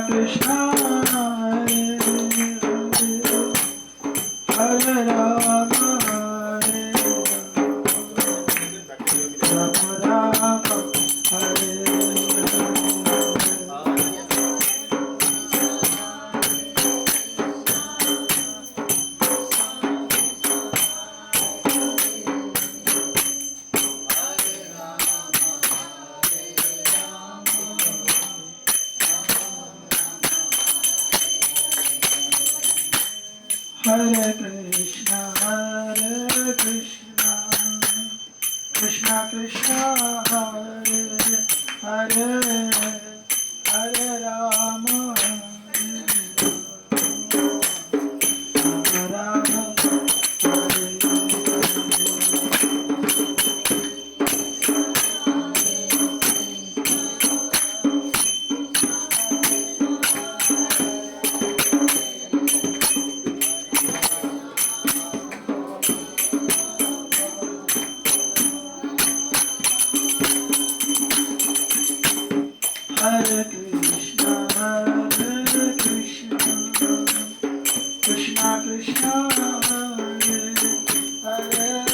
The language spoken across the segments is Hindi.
Krishna Hare Rama Hare Rama Rama Hare Hare Krishna, Krishna Krishna, Hare Hare, Hare Rama, Hare Rama, Hare Hare Krishna, Krishna Krishna, Hare Hare, Hare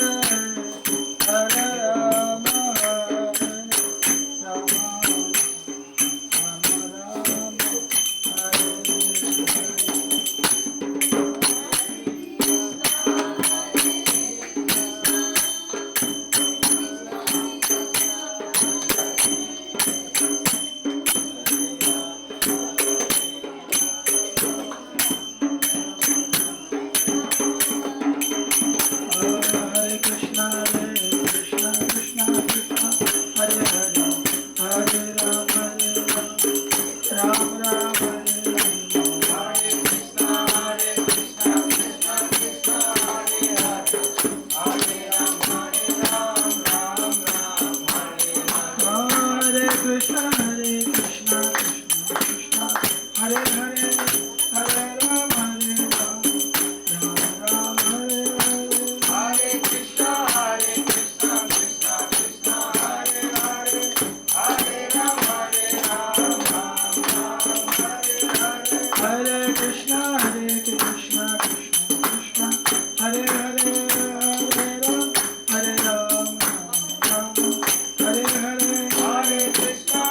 Rama, Hare Rama, Rama Rama, Hare Hare Krishna, Krishna Krishna, Hare Hare, Hare Rama, Ram Ram, Hare Hare Krishna, Krishna Krishna, Hare Hare, Hare Rama, Ram Ram, Hare Krishna, Krishna Krishna, Hare Hare, Hare Rama, Ram Ram, Hare Hare Krishna, Krishna Krishna, Hare Hare, Hare Rama, Ram Ram, Hare Krishna, Krishna Krishna, Hare Hare, Hare Ram, Hare Ram, Hare Hare, Hare Krishna,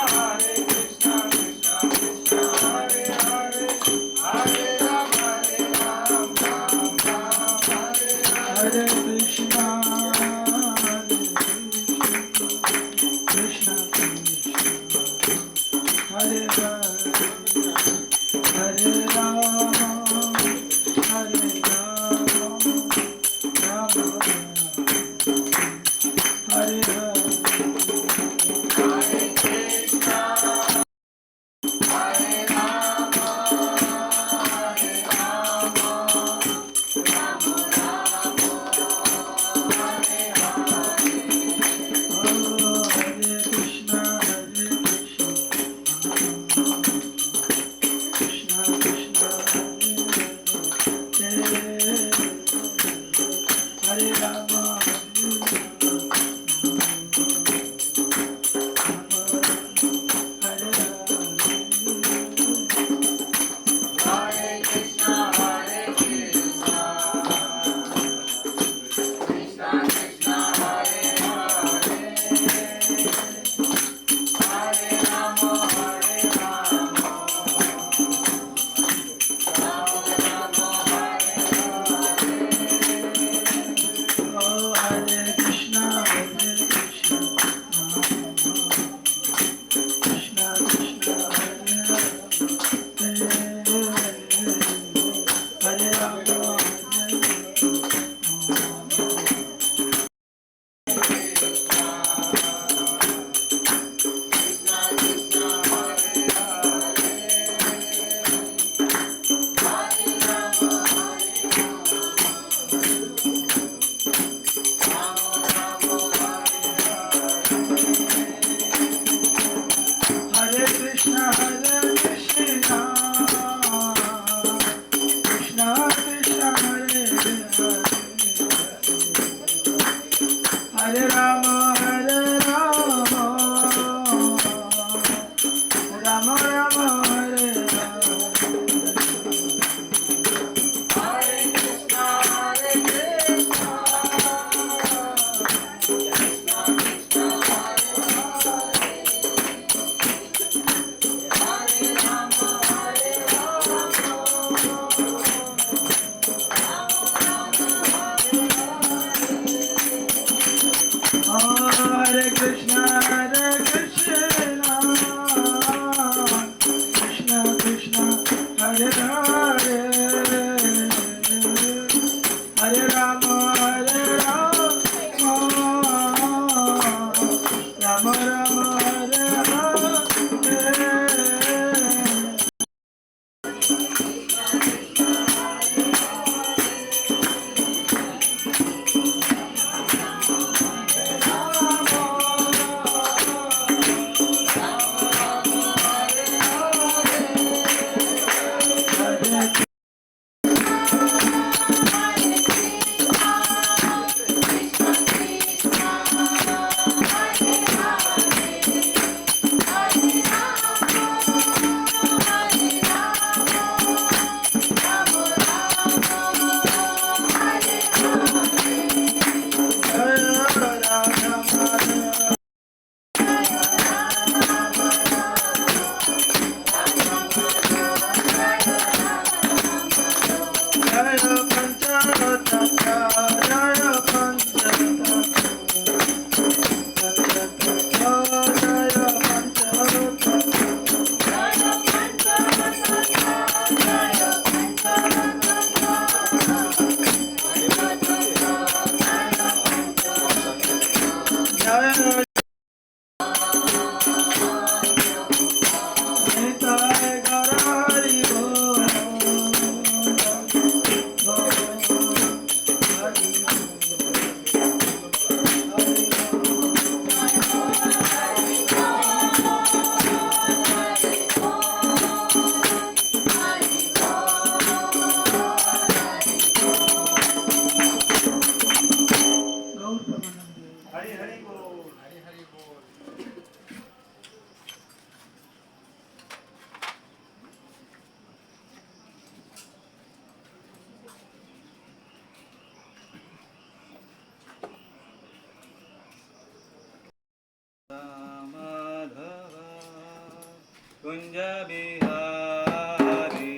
Kunj Bihari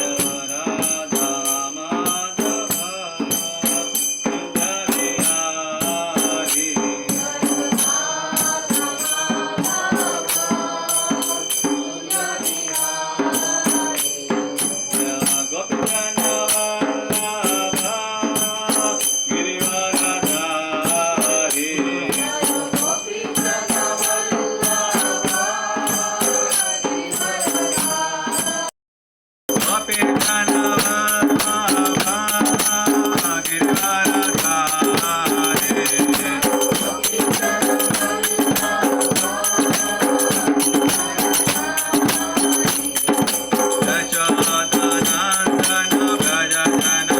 Radha Madhav Kunj Bihari Gopichand Vallabh Girivardhari Gopichand Vallabh Girivardhari Yashodanandan Vraj जन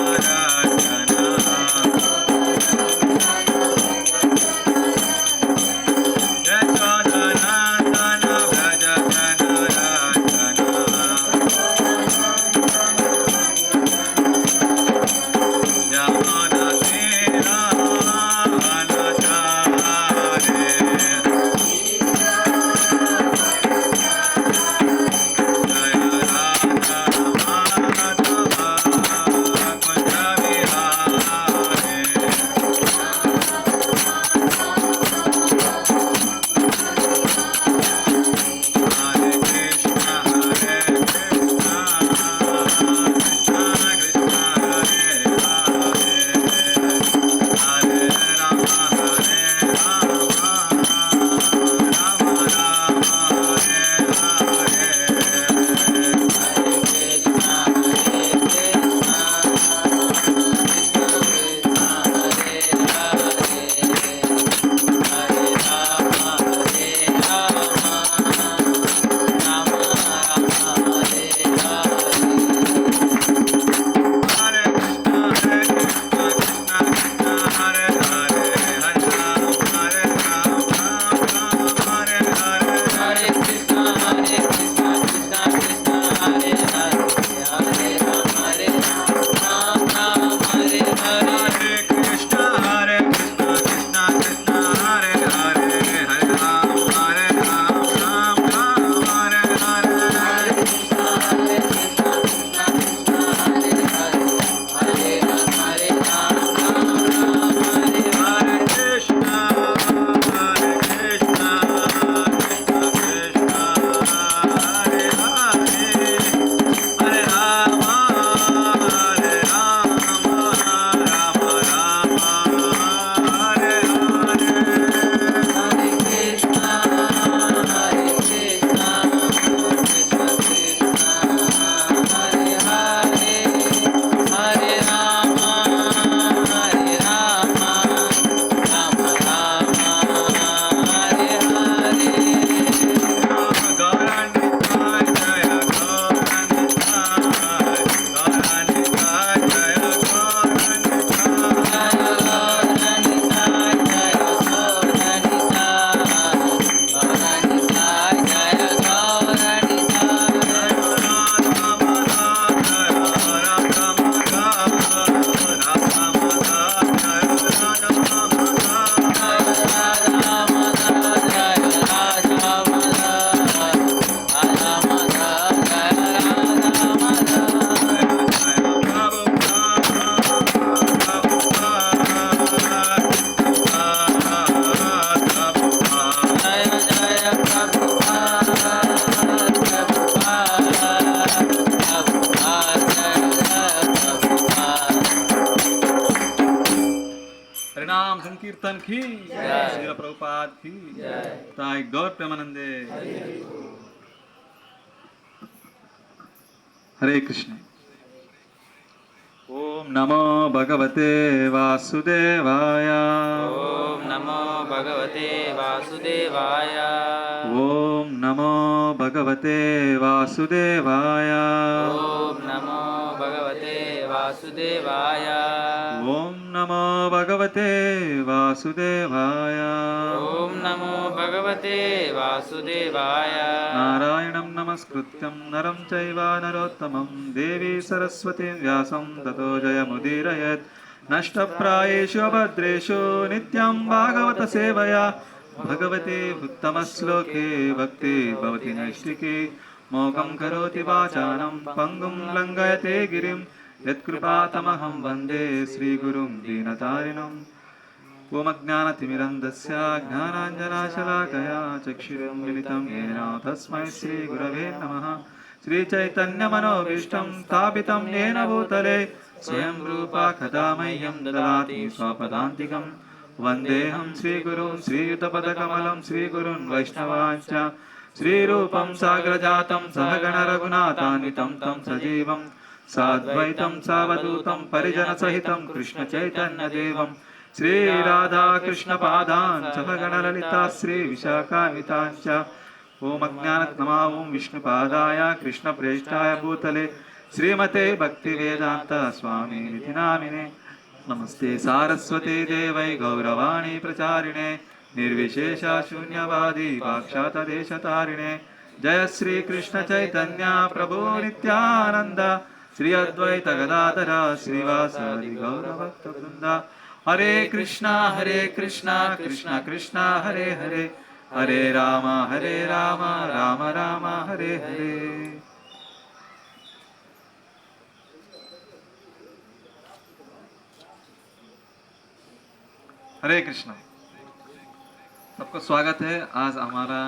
यशोदानंदन व्रज जन यमुन तीरानचारे जय राधा माधव कुंज बिहारी हरे Krishna Krishna Krishna Hare Hare Hare Ram Ram Ram Hare Hare Hare Krishna Krishna Krishna Hare Hare Hare Ram Ram Hare Hare Hare Krishna Krishna Krishna Hare Hare Hare Ram Ram Hare Hare हरे Krishna Krishna Krishna Hare Hare Hare Ram Ram Hare Hare Hare Krishna Krishna Krishna Hare Hare Hare Ram Ram Hare Hare हरे Krishna Krishna Krishna Hare Hare Hare Ram Ram Ram Hare Hare Hare Krishna Krishna Krishna Hare Hare Hare Rama Hare Rama Rama Rama Hare Hare गौरान्विताय जय गौरान्विताय गौरान्विताय जय गौरान्विताय हरिनाम संकीर्तन की श्रील प्रभुपाद की ताई गौर प्रेमानंदे हरे कृष्ण ओम नमो भगवते वासुदेवाय Om Namo Bhagavate Vasudevaya. ओम नमो भगवते वासुदेवाय Om Namo Bhagavate Vasudevaya. ओम नमो भगवते वासुदेवाय Om Namo Bhagavate Vasudevaya. नारायणं नमस्कृत्यं नरं चैव नरोत्तमं देवी सरस्वती व्यासं ततो जयमुदीरयेत् नष्टप्रायेषु अभद्रेषु नित्यं भागवत सेवया भगवते उत्तमश्लोके भक्ति भवति नैष्टिके मोकं करोति वाचालं पङ्गुं लङ्घयते गिरिं यत्कृपातमहं वन्दे श्रीगुरुं दीनतारिणम् ॐ अज्ञानतिमिरन्धस्य ज्ञानाञ्जनाशलाकया चक्षुरुन्मिलितं येन तस्मै श्रीगुरवे नमः श्रीचैतन्यमनोभीष्टं स्थापितं येन भूतले स्वयं रूपा कदा मह्यं ददाति स्वपदान्तिकं वन्देऽहं श्रीगुरुं श्रीयुतपदकमलं श्रीगुरुन् वैष्णवांश्च श्रीरूपं साग्रजातं सहगणरघुनाथान्वितं तं सजीवं साद्वैतं सावधूतं परिजनसहितं कृष्णचैतन्यदेवं श्रीराधाकृष्णपादान् सहगणललिता श्रीविशाखान्वितांश्च ॐ अज्ञानतमा ॐ विष्णुपादाय कृष्णप्रेष्ठाय भूतले श्रीमते भक्तिवेदान्त स्वामिनिति नामिने नमस्ते सारस्वते देवै गौरवाणी प्रचारिणे निर्विशेष शून्यवादी वाक्शातदेशतारिणे जय श्री कृष्ण चैतन्य प्रभु नित्यानंद श्री अद्वैत गदाधर श्रीवासादि गौरभक्तवृंद हरे कृष्णा कृष्णा कृष्णा हरे हरे हरे राम राम राम हरे हरे। हरे कृष्णा। सबको स्वागत है। आज हमारा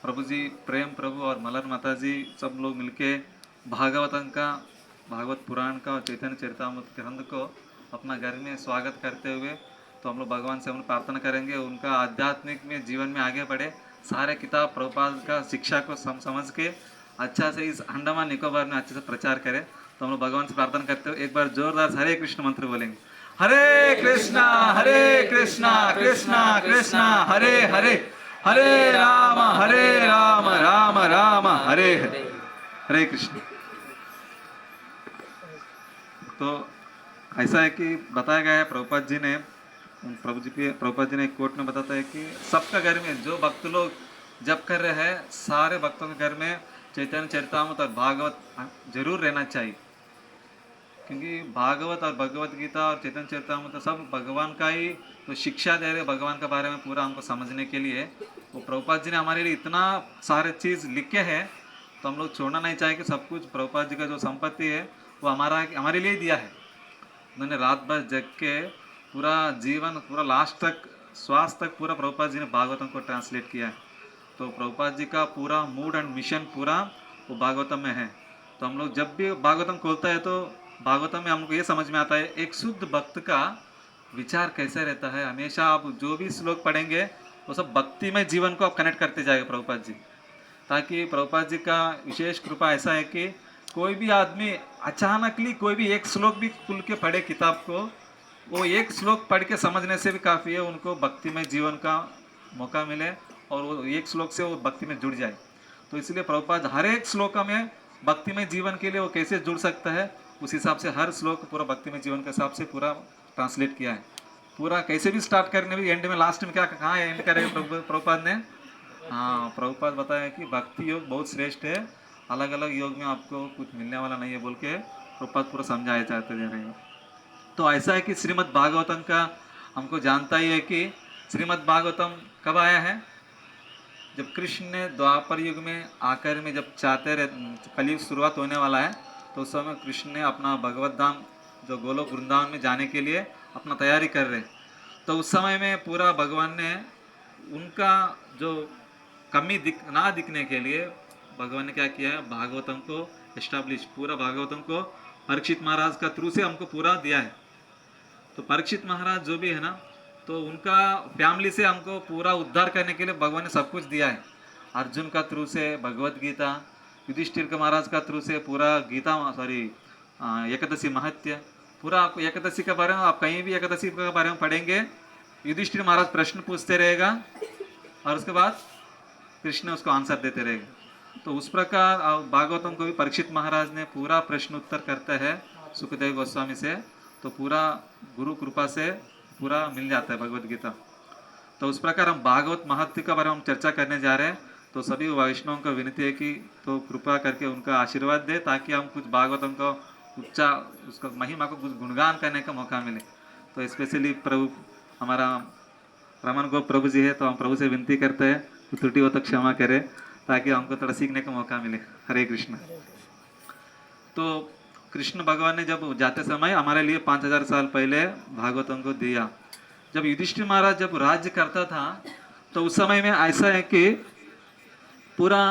प्रभु जी प्रेम प्रभु और मलर माता जी सब लोग मिलके भागवत पुराण का और चैतन्य चरितामृत ग्रंथ को अपना घर में स्वागत करते हुए तो हम लोग भगवान से हम प्रार्थना करेंगे उनका आध्यात्मिक में जीवन में आगे बढ़े, सारे किताब प्रभुपाद का शिक्षा को समझ के अच्छा से इस अंडमान निकोबार में अच्छे से प्रचार करें। तो हम लोग भगवान से प्रार्थना करते हुए एक बार जोरदार हरे कृष्ण मंत्र बोलेंगे। हरे कृष्णा कृष्णा कृष्णा हरे हरे हरे राम राम राम हरे हरे। हरे कृष्ण। तो ऐसा है कि बताया गया है प्रभुपाद जी ने एक कोट में बताता है कि सबका घर में जो भक्त लोग जप कर रहे हैं सारे भक्तों के घर में चैतन्य चरितामृत और भागवत जरूर रहना चाहिए, क्योंकि भागवत और भगवत गीता और चैतन्य चरितामृत सब भगवान का ही तो शिक्षा दे रहे, भगवान के बारे में पूरा हमको समझने के लिए वो प्रभुपाद जी ने हमारे लिए इतना सारे चीज़ लिखे हैं, तो हम लोग छोड़ना नहीं चाहिए कि सब कुछ प्रभुपाद जी का जो संपत्ति है वो हमारे लिए दिया है। उन्होंने रात भर जग के पूरा जीवन पूरा लास्ट तक श्वास तक पूरा प्रभुपाद जी ने भागवतम को ट्रांसलेट किया है। तो प्रभुपाद जी का पूरा मूड एंड मिशन पूरा वो भागवतम में है। तो हम लोग जब भी भागवतम खोलता है तो भागवतम में हमको ये समझ में आता है एक शुद्ध भक्त का विचार कैसे रहता है। हमेशा आप जो भी श्लोक पढ़ेंगे वो सब भक्ति में जीवन को आप कनेक्ट करते जाएगा प्रभुपाद जी, ताकि प्रभुपाद जी का विशेष कृपा ऐसा है कि कोई भी आदमी अचानकली कोई भी एक श्लोक भी खुल के पढ़े किताब को, वो एक श्लोक पढ़ के समझने से भी काफ़ी है उनको भक्ति में जीवन का मौका मिले और वो एक श्लोक से वो भक्ति में जुड़ जाए। तो इसलिए प्रभुपाद हर एक श्लोक में भक्ति में जीवन के लिए वो कैसे जुड़ सकता है उस हिसाब से हर श्लोक पूरा भक्ति में जीवन के हिसाब से पूरा ट्रांसलेट किया है। पूरा कैसे भी स्टार्ट करने भी एंड में लास्ट में क्या कहाँ एंड करेगा प्रभुपाद ने। हाँ, प्रभुपाद बताया कि भक्ति योग बहुत श्रेष्ठ है, अलग अलग योग में आपको कुछ मिलने वाला नहीं है बोल के प्रभुपाद पूरा समझाया चाहते दे रहे हैं। तो ऐसा है कि श्रीमद् भागवतम का हमको जानता ही है कि श्रीमद् भागवतम कब आया है, जब कृष्ण ने द्वापर युग में आकर में जब चाहते रहे कलयुग शुरुआत होने वाला है तो उस समय कृष्ण ने अपना भगवत धाम जो गोलोक वृंदावन में जाने के लिए अपना तैयारी कर रहे। तो उस समय में पूरा भगवान ने उनका जो कमी ना दिखने के लिए भगवान ने क्या किया है, भागवतम को एस्टैब्लिश पूरा भागवतम को परीक्षित महाराज का थ्रू से हमको पूरा दिया है। तो परीक्षित महाराज जो भी है ना, तो उनका फैमिली से हमको पूरा उद्धार करने के लिए भगवान ने सब कुछ दिया है। अर्जुन का थ्रू से भगवत गीता, युधिष्ठिर के महाराज का थ्रू से पूरा गीता एकादशी महत्य पूरा आपको एकादशी के बारे में आप कहीं भी एकादशी के बारे में पढ़ेंगे, युधिष्ठिर महाराज प्रश्न पूछते रहेगा और उसके बाद कृष्ण उसको आंसर देते रहेगा। तो उस प्रकार भागवतम को भी परीक्षित महाराज ने पूरा प्रश्न उत्तर करते हैं सुखदेव गोस्वामी से, तो पूरा गुरु कृपा से पूरा मिल जाता है भगवत गीता। तो उस प्रकार हम भागवत महत्व के बारे में हम चर्चा करने जा रहे हैं। तो सभी वैष्णवों को विनती है कि तो कृपा करके उनका आशीर्वाद दे ताकि हम कुछ भागवतम को उसका महिमा को गुणगान करने का मौका मिले। तो स्पेशली प्रभु हमारा रमन गो प्रभु जी है, तो हम प्रभु से विनती करते हैं कि त्रुटि हो तो क्षमा करे, ताकि हमको थोड़ा सीखने का मौका मिले। हरे कृष्ण। तो कृष्ण भगवान ने जब जाते समय हमारे लिए 5000 साल पहले भागवतम को दिया। जब युधिष्ठिर महाराज जब राज्य करता था, तो उस समय में ऐसा है कि पूरा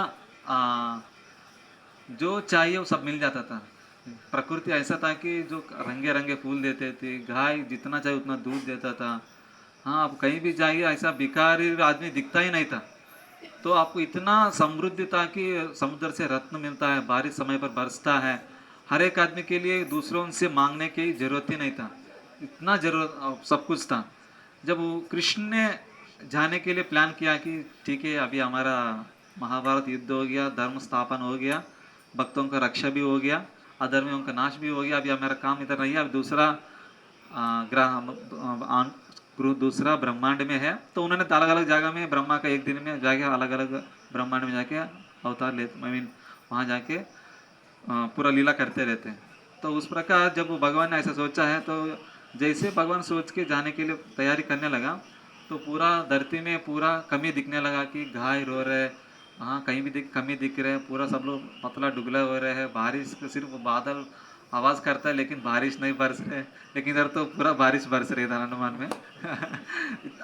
जो चाहिए वो सब मिल जाता था। प्रकृति ऐसा था कि जो रंगे रंगे फूल देते थे, गाय जितना चाहिए उतना दूध देता था। हाँ, आप कहीं भी जाइए ऐसा भिखारी आदमी दिखता ही नहीं था। तो आपको इतना समृद्धि था कि समुद्र से रत्न मिलता है, बारिश समय पर बरसता है। हर एक आदमी के लिए दूसरों से मांगने की जरूरत ही नहीं था, इतना जरूरत सब कुछ था। जब वो कृष्ण ने जाने के लिए प्लान किया कि ठीक है, अभी हमारा महाभारत युद्ध हो गया, धर्म स्थापन हो गया, भक्तों का रक्षा भी हो गया, अधर्मियों का नाश भी हो गया, अभी हमारा काम इधर नहीं है, अब दूसरा दूसरा ब्रह्मांड में है। तो उन्होंने अलग अलग जगह में ब्रह्मा का एक दिन में जाके अलग अलग ब्रह्मांड में जाके अवतार लेते, आई मीन वहाँ जाके पूरा लीला करते रहते हैं। तो उस प्रकार जब वो भगवान ने ऐसा सोचा है, तो जैसे भगवान सोच के जाने के लिए तैयारी करने लगा, तो पूरा धरती में पूरा कमी दिखने लगा कि गाय रो रहे, हाँ कहीं भी कमी दिख रहे हैं, पूरा सब लोग पतला डुगला हो रहे हैं, बारिश सिर्फ बादल आवाज़ करता है लेकिन बारिश नहीं बरस रहे। लेकिन इधर तो पूरा बारिश बरस रही था हनुमान में।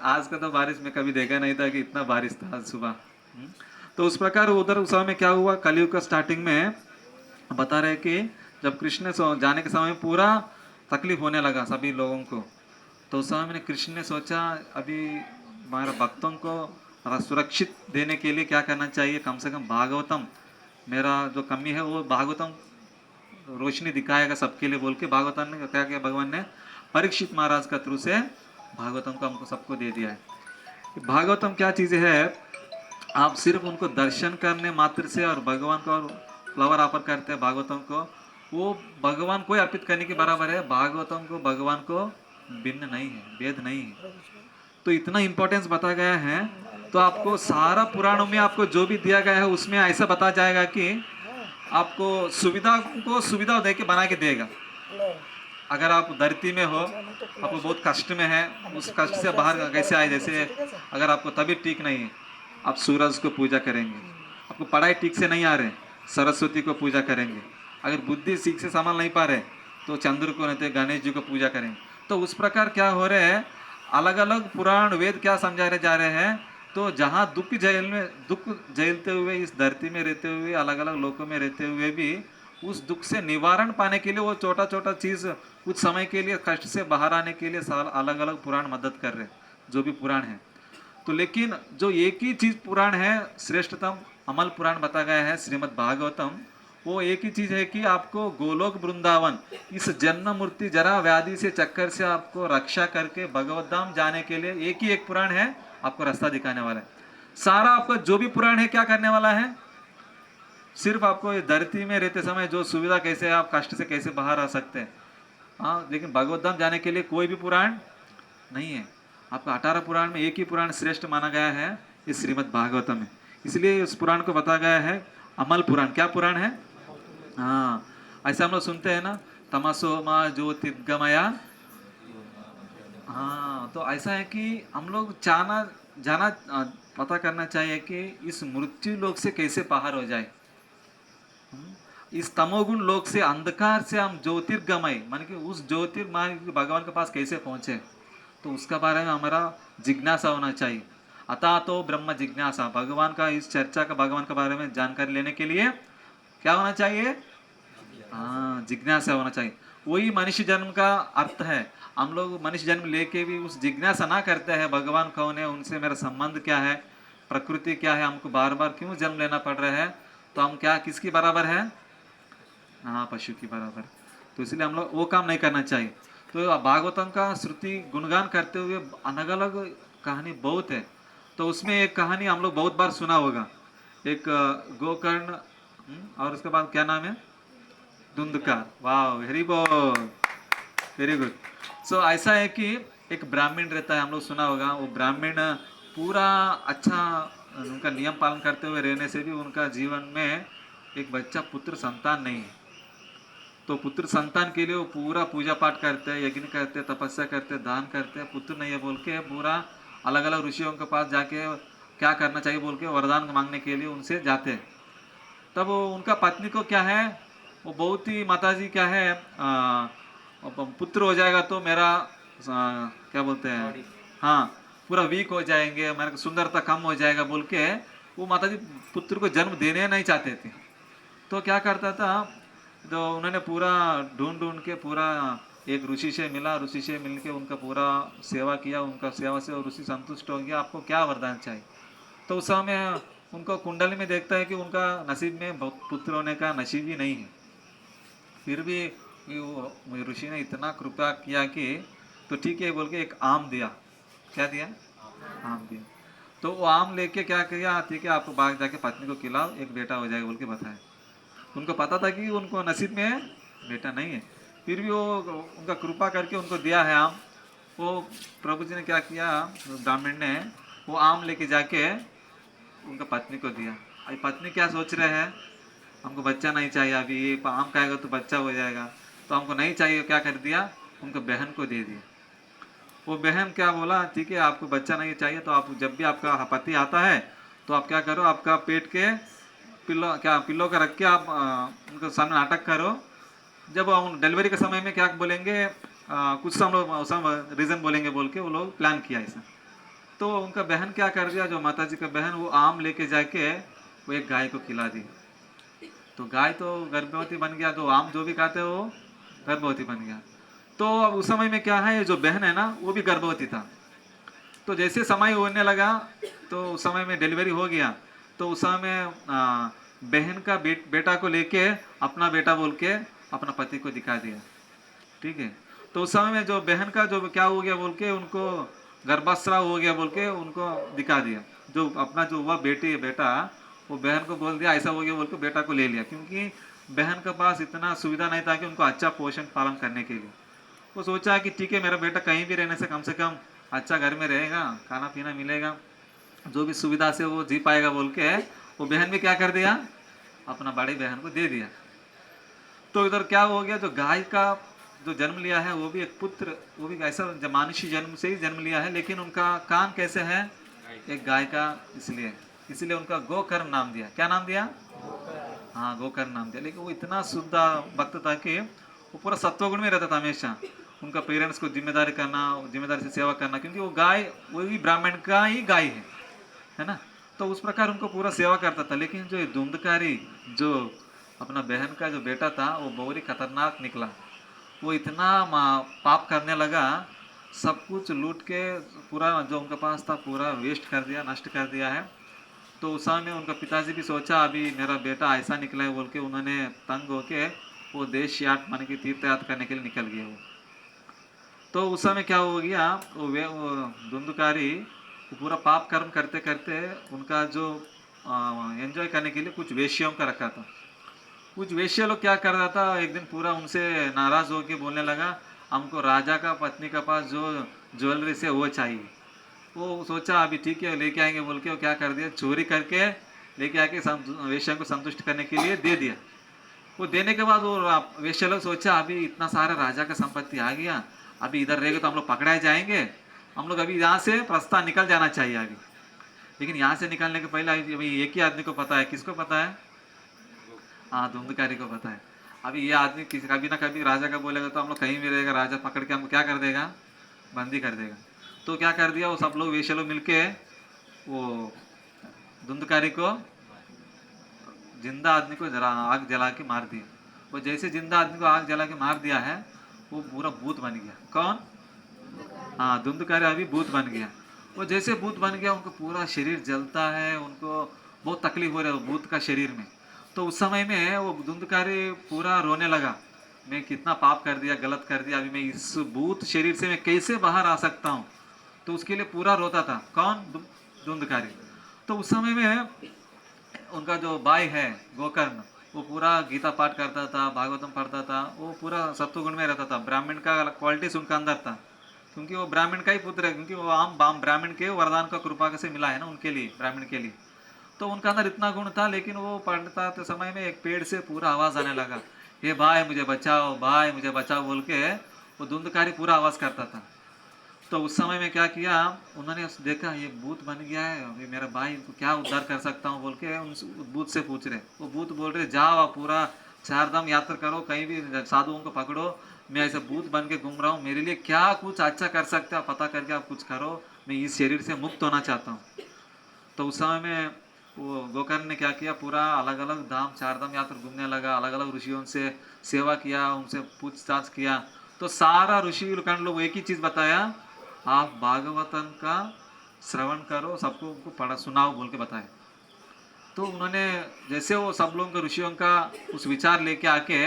आज का तो बारिश में कभी देखा नहीं था कि इतना बारिश था आज सुबह। तो उस प्रकार उधर उस समय में क्या हुआ, कलयुग का स्टार्टिंग में बता रहे कि जब कृष्ण जाने के समय में पूरा तकलीफ होने लगा सभी लोगों को। तो उस समय में कृष्ण ने सोचा अभी हमारे भक्तों को सुरक्षित देने के लिए क्या करना चाहिए, कम से कम भागवतम, मेरा जो कमी है वो भागवतम रोशनी दिखाएगा सबके लिए बोल के भागवतम ने क्या किया, भगवान ने परीक्षित महाराज का थ्रू से भागवतम को हमको सबको दे दिया है। भागवतम क्या चीज़ है, आप सिर्फ उनको दर्शन करने मात्र से और भगवान को फ्लावर ऑफर करते हैं भागवतम को, वो भगवान को अर्पित करने के बराबर है। भागवतम को भगवान को भिन्न नहीं है, भेद नहीं है। तो इतना इंपॉर्टेंस बताया गया है। तो आपको सारा पुराणों में आपको जो भी दिया गया है उसमें ऐसा बताया जाएगा कि आपको सुविधा को सुविधा दे के बना के देगा। अगर आप धरती में हो, आपको बहुत कष्ट में है, उस कष्ट से बाहर कैसे आए, जैसे अगर आपको तबीयत ठीक नहीं है, आप सूरज को पूजा करेंगे। आपको पढ़ाई ठीक से नहीं आ रहे, सरस्वती को पूजा करेंगे। अगर बुद्धि ठीक से संभाल नहीं पा रहे तो चंद्र को नहीं तो गणेश जी को पूजा करेंगे। तो उस प्रकार क्या हो रहे हैं, अलग अलग पुराण वेद क्या समझाए जा रहे हैं। तो जहाँ दुख झेलते हुए इस धरती में रहते हुए, अलग अलग लोकों में रहते हुए भी उस दुख से निवारण पाने के लिए वो छोटा छोटा चीज़ कुछ समय के लिए कष्ट से बाहर आने के लिए अलग अलग पुराण मदद कर रहे, जो भी पुराण है। तो लेकिन जो एक ही चीज़ पुराण है, श्रेष्ठतम अमल पुराण बताया गया है श्रीमद् भागवतम, वो एक ही चीज़ है कि आपको गोलोक वृंदावन इस जन्म मूर्ति जरा व्याधि से चक्कर से आपको रक्षा करके भगवत धाम जाने के लिए एक ही एक पुराण है, आपको रास्ता दिखाने वाला है। सारा आपका जो भी पुराण है क्या करने वाला है, सिर्फ आपको इस धरती में रहते समय जो सुविधा कैसे आप कष्ट से कैसे बाहर आ सकते हैं, हाँ। लेकिन भगवत धाम जाने के लिए कोई भी पुराण नहीं है। आपको 18 पुराण में एक ही पुराण श्रेष्ठ माना गया है, इस श्रीमद् भागवतम में। इसलिए इस पुराण को बताया गया है अमल पुराण। क्या पुराण है, हाँ ऐसे हम लोग सुनते हैं ना, तमसो मा ज्योतिर्गमया। हाँ, तो ऐसा है कि हम लोग जाना पता करना चाहिए कि इस मृत्यु लोक से कैसे बाहर हो जाए, इस तमोगुण लोक से, अंधकार से हम ज्योतिर्गमय मान के उस ज्योतिर्मार्ग भगवान के पास कैसे पहुंचे, तो उसका बारे में हमारा जिज्ञासा होना चाहिए। अतः तो ब्रह्म जिज्ञासा, भगवान का इस चर्चा का भगवान के बारे में जानकारी लेने के लिए क्या होना चाहिए, हाँ जिज्ञासा होना चाहिए। वही मनुष्य जन्म का अर्थ है। हम लोग मनुष्य जन्म लेके भी उस जिज्ञासा ना करते हैं, भगवान कौन है, उनसे मेरा संबंध क्या है, प्रकृति क्या है, हमको बार बार क्यों जन्म लेना पड़ रहा है, तो हम क्या किसकी बराबर है, हाँ पशु की बराबर। तो इसलिए हम लोग वो काम नहीं करना चाहिए। तो भागवतम का श्रुति गुणगान करते हुए अलग अलग कहानी बहुत है। तो उसमें एक कहानी हम लोग बहुत बार सुना होगा, एक गोकर्ण और उसके बाद क्या नाम है, धुंधकार। वाह, वेरी बोल, वेरी गुड। सो ऐसा है कि एक ब्राह्मण रहता है, हम लोग सुना होगा। वो ब्राह्मण पूरा अच्छा उनका नियम पालन करते हुए रहने से भी उनका जीवन में एक बच्चा पुत्र संतान नहीं है। तो पुत्र संतान के लिए वो पूरा पूजा पाठ करते हैं, यज्ञ करते हैं, तपस्या करते हैं, दान करते हैं। पुत्र नहीं है बोल के पूरा अलग अलग ऋषियों के पास जाके क्या करना चाहिए बोल के वरदान मांगने के लिए उनसे जाते हैं। तब उनका पत्नी को क्या है, वो बहुत ही माताजी क्या है, पुत्र हो जाएगा तो मेरा क्या बोलते हैं, हाँ पूरा वीक हो जाएंगे, मेरे सुंदरता कम हो जाएगा बोल के वो माताजी पुत्र को जन्म देने नहीं चाहते थे। तो क्या करता था, तो उन्होंने पूरा ढूंढ ढूंढ के पूरा एक ऋषि से मिला, ऋषि से मिल के उनका पूरा सेवा किया, उनका सेवा से ऋषि संतुष्ट हो गया, आपको क्या वरदान चाहिए। तो उस समय उनको कुंडली में देखता है कि उनका नसीब में पुत्र होने का नसीब ही नहीं है। फिर भी वो ऋषि ने इतना कृपा किया कि तो ठीक है बोल के एक आम दिया। क्या दिया? आम दिया। तो वो आम लेके क्या किया, ठीक है आप बाग जाके पत्नी को खिलाओ, एक बेटा हो जाएगा बोल के बताया। उनको पता था कि उनको नसीब में बेटा नहीं है, फिर भी वो उनका कृपा करके उनको दिया है आम। वो प्रभु जी ने क्या किया, ब्राह्मण ने वो आम लेके जाके उनका पत्नी को दिया। अभी पत्नी क्या सोच रहे हैं, हमको बच्चा नहीं चाहिए, अभी ये आम खाएगा तो बच्चा हो जाएगा, तो हमको नहीं चाहिए। क्या कर दिया, उनका बहन को दे दिया। वो बहन क्या बोला, ठीक है आपको बच्चा नहीं चाहिए तो आप जब भी आपका पति आता है तो आप क्या करो, आपका पेट के पिल्लो का रख के आप उनके सामने नाटक करो। जब डिलीवरी के समय में क्या बोलेंगे, कुछ हम रीज़न बोलेंगे बोल के वो लोग प्लान किया ऐसा। तो उनका बहन क्या कर दिया, जो माता जी का बहन, वो आम लेके जाके वो एक गाय को खिला दी। तो गाय तो गर्भवती बन गया, तो आम जो भी खाते वो गर्भवती बन गया। तो अब उस समय में क्या है, जो बहन है ना वो भी गर्भवती था। तो जैसे समय होने लगा तो उस समय में डिलीवरी हो गया। तो उस समय बहन का बेटा को लेके अपना बेटा बोल के अपना पति को दिखा दिया। ठीक है। तो उस समय में जो बहन का जो क्या हो गया बोल के उनको गर्भास्राव हो गया बोल के उनको दिखा दिया। जो अपना जो हुआ बेटा वो बहन को बोल दिया ऐसा हो गया बोल के बेटा को ले लिया, क्योंकि बहन के पास इतना सुविधा नहीं था कि उनको अच्छा पोषण पालन करने के लिए। वो सोचा कि ठीक है मेरा बेटा कहीं भी रहने से कम अच्छा घर में रहेगा, खाना पीना मिलेगा, जो भी सुविधा से वो जी पाएगा बोल के वो बहन भी क्या कर दिया, अपना बड़ी बहन को दे दिया। तो इधर क्या हो गया, जो गाय का जो जन्म लिया है वो भी एक पुत्र, वो भी ऐसा मानुषी जन्म से ही जन्म लिया है, लेकिन उनका काम कैसे है, एक गाय का, इसलिए उनका गोकर्ण नाम दिया। क्या नाम दिया? हाँ गोकर्ण नाम दिया। लेकिन वो इतना शुद्ध भक्त था कि वो पूरा सत्वगुण में रहता था हमेशा। उनका पेरेंट्स को जिम्मेदारी से सेवा करना, क्योंकि वो गाय वही ब्राह्मण का ही गाय है ना। तो उस प्रकार उनको पूरा सेवा करता था। लेकिन जो धुंधकारी जो अपना बहन का जो बेटा था वो बहुत ही खतरनाक निकला। वो इतना पाप करने लगा, सब कुछ लूट के पूरा जो उनके पास था पूरा वेस्ट कर दिया, नष्ट कर दिया है। तो उस समय उनका पिताजी भी सोचा अभी मेरा बेटा ऐसा निकला है बोल के उन्होंने तंग होके वो देश यात्रा माने की तीर्थ यात्रा करने के लिए निकल गए वो। तो उस समय क्या हो गया, वो धुंधकारी पूरा पाप कर्म करते करते उनका जो एंजॉय करने के लिए कुछ वेश्यों का रखा था। कुछ वेश्य लोग क्या कर रहा था, एक दिन पूरा उनसे नाराज होके बोलने लगा हमको राजा का पत्नी का पास जो ज्वेलरी से वो चाहिए। वो सोचा अभी ठीक है लेके आएंगे बोल के वो क्या कर दिया, चोरी करके लेके आके वेश्या को संतुष्ट करने के लिए दे दिया। वो देने के बाद वो वेश्या लोग सोचा अभी इतना सारा राजा का संपत्ति आ गया, अभी इधर रहेगा तो हम लोग पकड़ाए जाएंगे, हम लोग अभी यहाँ से प्रस्थान निकल जाना चाहिए आगे। लेकिन यहाँ से निकलने के पहले अभी एक ही आदमी को पता है, किसको पता है? हाँ धुंधकारी को पता है। अभी ये आदमी कभी ना कभी राजा का बोलेगा तो हम लोग कहीं भी रहेगा, राजा पकड़ के हमको क्या कर देगा, बंदी कर देगा। तो क्या कर दिया, वो सब लोग वेश्या लोग मिलके वो धुंधकारी को जिंदा आदमी को आग जला के मार दिया। वो जैसे जिंदा आदमी को आग जला के मार दिया है वो पूरा भूत बन गया। कौन? हाँ धुंधकारी अभी भूत बन गया। वो जैसे भूत बन गया उनको पूरा शरीर जलता है, उनको बहुत तकलीफ हो रहा है भूत का शरीर में। तो उस समय में वो धुंधकारी पूरा रोने लगा, मैं कितना पाप कर दिया, गलत कर दिया, अभी मैं इस भूत शरीर से मैं कैसे बाहर आ सकता हूँ। तो उसके लिए पूरा रोता था। कौन? धुंधकारी। तो उस समय में उनका जो भाई है गोकर्ण वो पूरा गीता पाठ करता था, भागवतम पढ़ता था, वो पूरा सत्वगुण में रहता था। ब्राह्मण का क्वालिटीज उनका अंदर था, क्योंकि वो ब्राह्मण का ही पुत्र है, क्योंकि वो आम ब्राह्मण के वरदान का कृपा से मिला है ना उनके लिए, ब्राह्मण के लिए। तो उनका अंदर इतना गुण था। लेकिन वो पढ़ता समय में एक पेड़ से पूरा आवाज आने लगा, ये भाई मुझे बचाओ बोल के वो धुंधकारी पूरा आवाज करता था। तो उस समय में क्या किया, उन्होंने देखा ये भूत बन गया है, अभी मेरा भाई को क्या उद्धार कर सकता हूँ बोल के उन भूत से पूछ रहे। वो भूत बोल रहे जाओ आप पूरा 4 धाम यात्रा करो, कहीं भी साधुओं को पकड़ो, मैं ऐसे भूत बन के घूम रहा हूँ, मेरे लिए क्या कुछ अच्छा कर सकते हो पता करके आप कुछ करो, मैं इस शरीर से मुक्त होना चाहता हूँ। तो उस समय में वो गोकर्ण ने क्या किया, पूरा अलग अलग धाम 4 धाम यात्रा घूमने लगा, अलग अलग ऋषियों से सेवा किया, उनसे पूछताछ किया। तो सारा ऋषि लोग एक ही चीज बताया, आप भागवतन का श्रवण करो, सबको उनको पढ़ा सुनाओ बोल के बताए। तो उन्होंने जैसे वो सब लोगों का ऋषियों का उस विचार लेके आके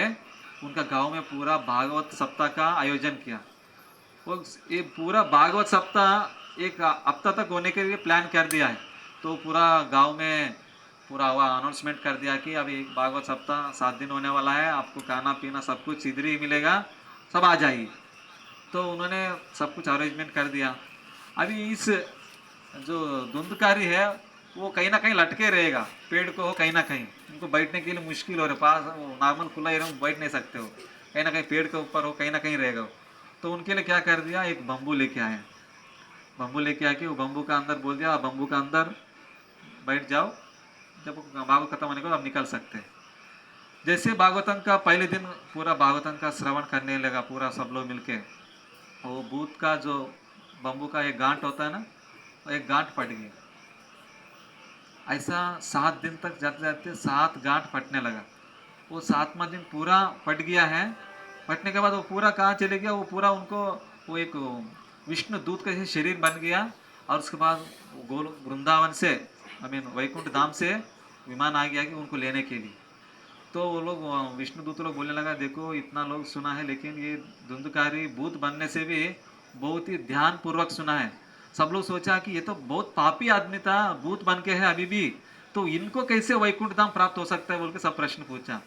उनका गांव में पूरा भागवत सप्ताह का आयोजन किया। वो ये पूरा भागवत सप्ताह एक हफ्ता तक होने के लिए प्लान कर दिया है। तो पूरा गांव में पूरा हुआ अनाउंसमेंट कर दिया कि अभी एक भागवत सप्ताह 7 दिन होने वाला है, आपको खाना पीना सब कुछ इधर ही मिलेगा, सब आ जाइए। तो उन्होंने सब कुछ अरेंजमेंट कर दिया। अभी इस जो धुंधकारी है वो कहीं ना कहीं लटके रहेगा पेड़ को, कहीं ना कहीं उनको बैठने के लिए मुश्किल हो रहा है, पास नॉर्मल खुला एरिया में बैठ नहीं सकते हो, कहीं ना कहीं पेड़ के ऊपर हो, कहीं ना कहीं रहेगा। तो उनके लिए क्या कर दिया, एक बम्बू लेके आए, बम्बू लेके आके वो बम्बू का अंदर बोल दिया बम्बू का अंदर बैठ जाओ, जब भागवत खत्म होने को आप निकल सकते हैं। जैसे भागवतम का पहले दिन पूरा भागवतम का श्रवण करने लगा पूरा सब लोग मिलके, वो भूत का जो बम्बू का एक गांठ होता है ना, वो एक गांठ फट गई। ऐसा 7 दिन तक जाते जाते 7 गांठ फटने लगा। वो 7वां दिन पूरा फट गया है। फटने के बाद वो पूरा कहाँ चले गया, वो पूरा उनको वो एक विष्णु दूत का जैसे शरीर बन गया। और उसके बाद गोल वृंदावन से वैकुंठ धाम से विमान आ गया कि उनको लेने के लिए। तो वो लोग विष्णु दूत लोग बोलने लगा, देखो इतना लोग सुना है लेकिन ये धुंधकारी भूत बनने से भी बहुत ही ध्यान पूर्वक सुना है। सब लोग सोचा कि ये तो बहुत पापी आदमी था, भूत बन के है अभी भी, तो इनको कैसे वैकुंठ धाम प्राप्त हो सकता है बोल के सब प्रश्न पूछा।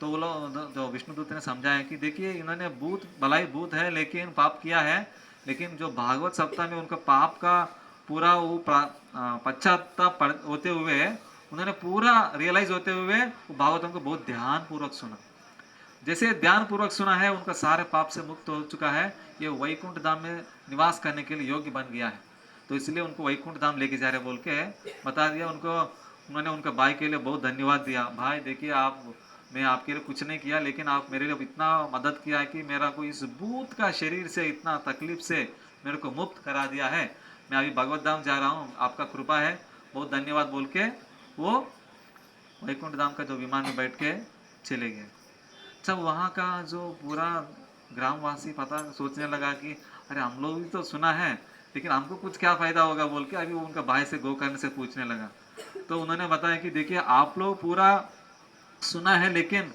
तो वो लोग जो विष्णु दूत ने समझाया कि देखिए इन्होंने भूत भलाई भूत है लेकिन पाप किया है, लेकिन जो भागवत सप्ताह में उनका पाप का पूरा वो पश्चाताप होते हुए उन्होंने पूरा रियलाइज होते हुए वो भागवतम को बहुत ध्यान पूर्वक सुना। जैसे ध्यान पूर्वक सुना है उनका सारे पाप से मुक्त हो चुका है, ये वैकुंठ धाम में निवास करने के लिए योग्य बन गया है। तो इसलिए उनको वैकुंठ धाम लेके जा रहे बोल के बता दिया उनको। उन्होंने उनका भाई के लिए बहुत धन्यवाद दिया, भाई देखिए आप, मैं आपके लिए कुछ नहीं किया लेकिन आप मेरे लिए इतना मदद किया है कि मेरा को इस भूत का शरीर से इतना तकलीफ से मेरे को मुक्त करा दिया है, मैं अभी भगवत धाम जा रहा हूँ, आपका कृपा है, बहुत धन्यवाद बोल के वो वैकुंठ धाम का जो विमान में बैठ के चले गए। जब वहाँ का जो पूरा ग्रामवासी पता सोचने लगा कि अरे हम लोग भी तो सुना है लेकिन हमको कुछ क्या फायदा होगा बोल के अभी वो उनका भाई से गोकर्ण से पूछने लगा। तो उन्होंने बताया कि देखिए आप लोग पूरा सुना है लेकिन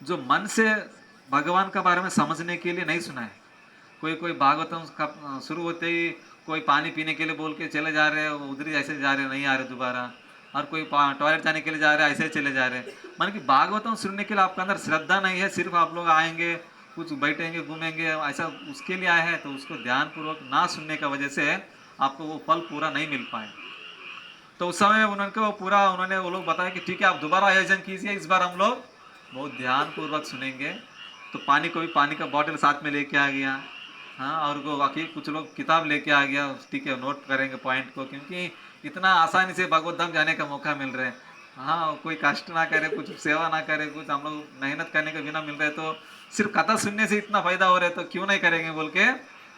जो मन से भगवान का बारे में समझने के लिए नहीं सुना है। कोई कोई भागवतम का शुरू होते ही कोई पानी पीने के लिए बोल के चले जा रहे हैं, उधर ही ऐसे जा रहे नहीं आ रहे दोबारा, और कोई टॉयलेट जाने के लिए जा रहे हैं ऐसे चले जा रहे हैं। मान कि भागवतम सुनने के लिए आपके अंदर श्रद्धा नहीं है, सिर्फ आप लोग आएंगे कुछ बैठेंगे घूमेंगे ऐसा उसके लिए आए हैं, तो उसको ध्यान पूर्वक ना सुनने का वजह से आपको वो फल पूरा नहीं मिल पाए। तो उस समय उन्होंने वो लोग बताया कि ठीक है आप दोबारा आयोजन कीजिए, इस बार हम लोग बहुत ध्यान पूर्वक सुनेंगे। तो पानी का बॉटल साथ में लेके आ गया, हाँ, और वो बाकी कुछ लोग किताब लेके आ गया, ठीक है नोट करेंगे पॉइंट को, क्योंकि इतना आसानी से भगवत धाम जाने का मौका मिल रहा है। हाँ, कोई कष्ट ना करे, कुछ सेवा ना करे, कुछ हम लोग मेहनत करने के बिना मिल रहे, तो सिर्फ कथा सुनने से इतना फायदा हो रहा है तो क्यों नहीं करेंगे बोल के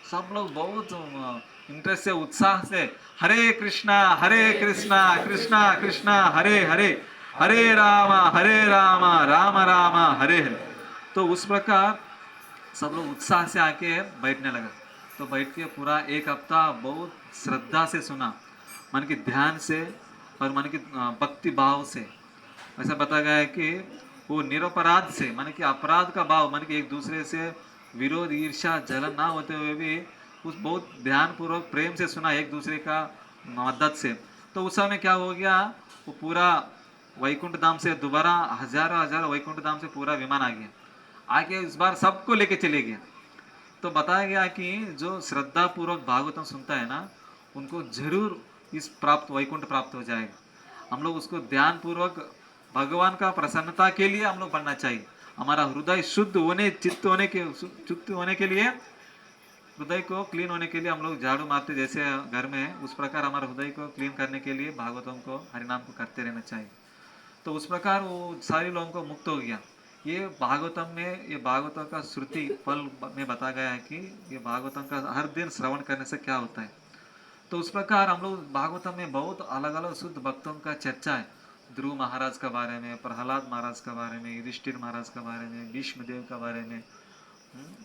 सब लोग बहुत इंटरेस्ट से उत्साह से हरे कृष्णा कृष्णा कृष्णा हरे हरे, हरे राम राम राम हरे हरे। तो उस प्रकार सब लोग उत्साह से आके बैठने लगा। तो बैठ के पूरा 1 हफ्ता बहुत श्रद्धा से सुना, मन के ध्यान से और मन के भक्ति भाव से। ऐसा बताया गया है कि वो निरपराध से, मन के अपराध का भाव, मन के एक दूसरे से विरोध ईर्ष्या जलन ना होते हुए भी उस बहुत ध्यान पूर्वक प्रेम से सुना एक दूसरे का मदद से। तो उस समय क्या हो गया, वो पूरा वैकुंठ धाम से दोबारा हजारों वैकुंठ धाम से पूरा विमान आ गया, आके इस बार सबको लेके चले गया। तो बताया गया कि जो श्रद्धा पूर्वक भागवतम सुनता है ना, उनको जरूर इस वैकुंठ प्राप्त हो जाएगा। हम लोग उसको ध्यान पूर्वक भगवान का प्रसन्नता के लिए हम लोग पढ़ना चाहिए, हमारा हृदय शुद्ध होने चित्त होने के लिए, हृदय को क्लीन होने के लिए हम लोग झाड़ू मारते जैसे घर में है, उस प्रकार हमारे हृदय को क्लीन करने के लिए भागवतम को हरिनाम को करते रहना चाहिए। तो उस प्रकार वो सारे लोगों को मुक्त हो गया। ये भागवतम में, ये भागवतम का श्रुति फल में बताया गया है कि ये भागवतम का हर दिन श्रवण करने से क्या होता है। तो उस प्रकार हम लोग भागवतम में बहुत अलग अलग शुद्ध भक्तों का चर्चा है। ध्रुव महाराज के बारे में, प्रहलाद महाराज के बारे में, युधिष्ठिर महाराज के बारे में, भीष्म देव के बारे में,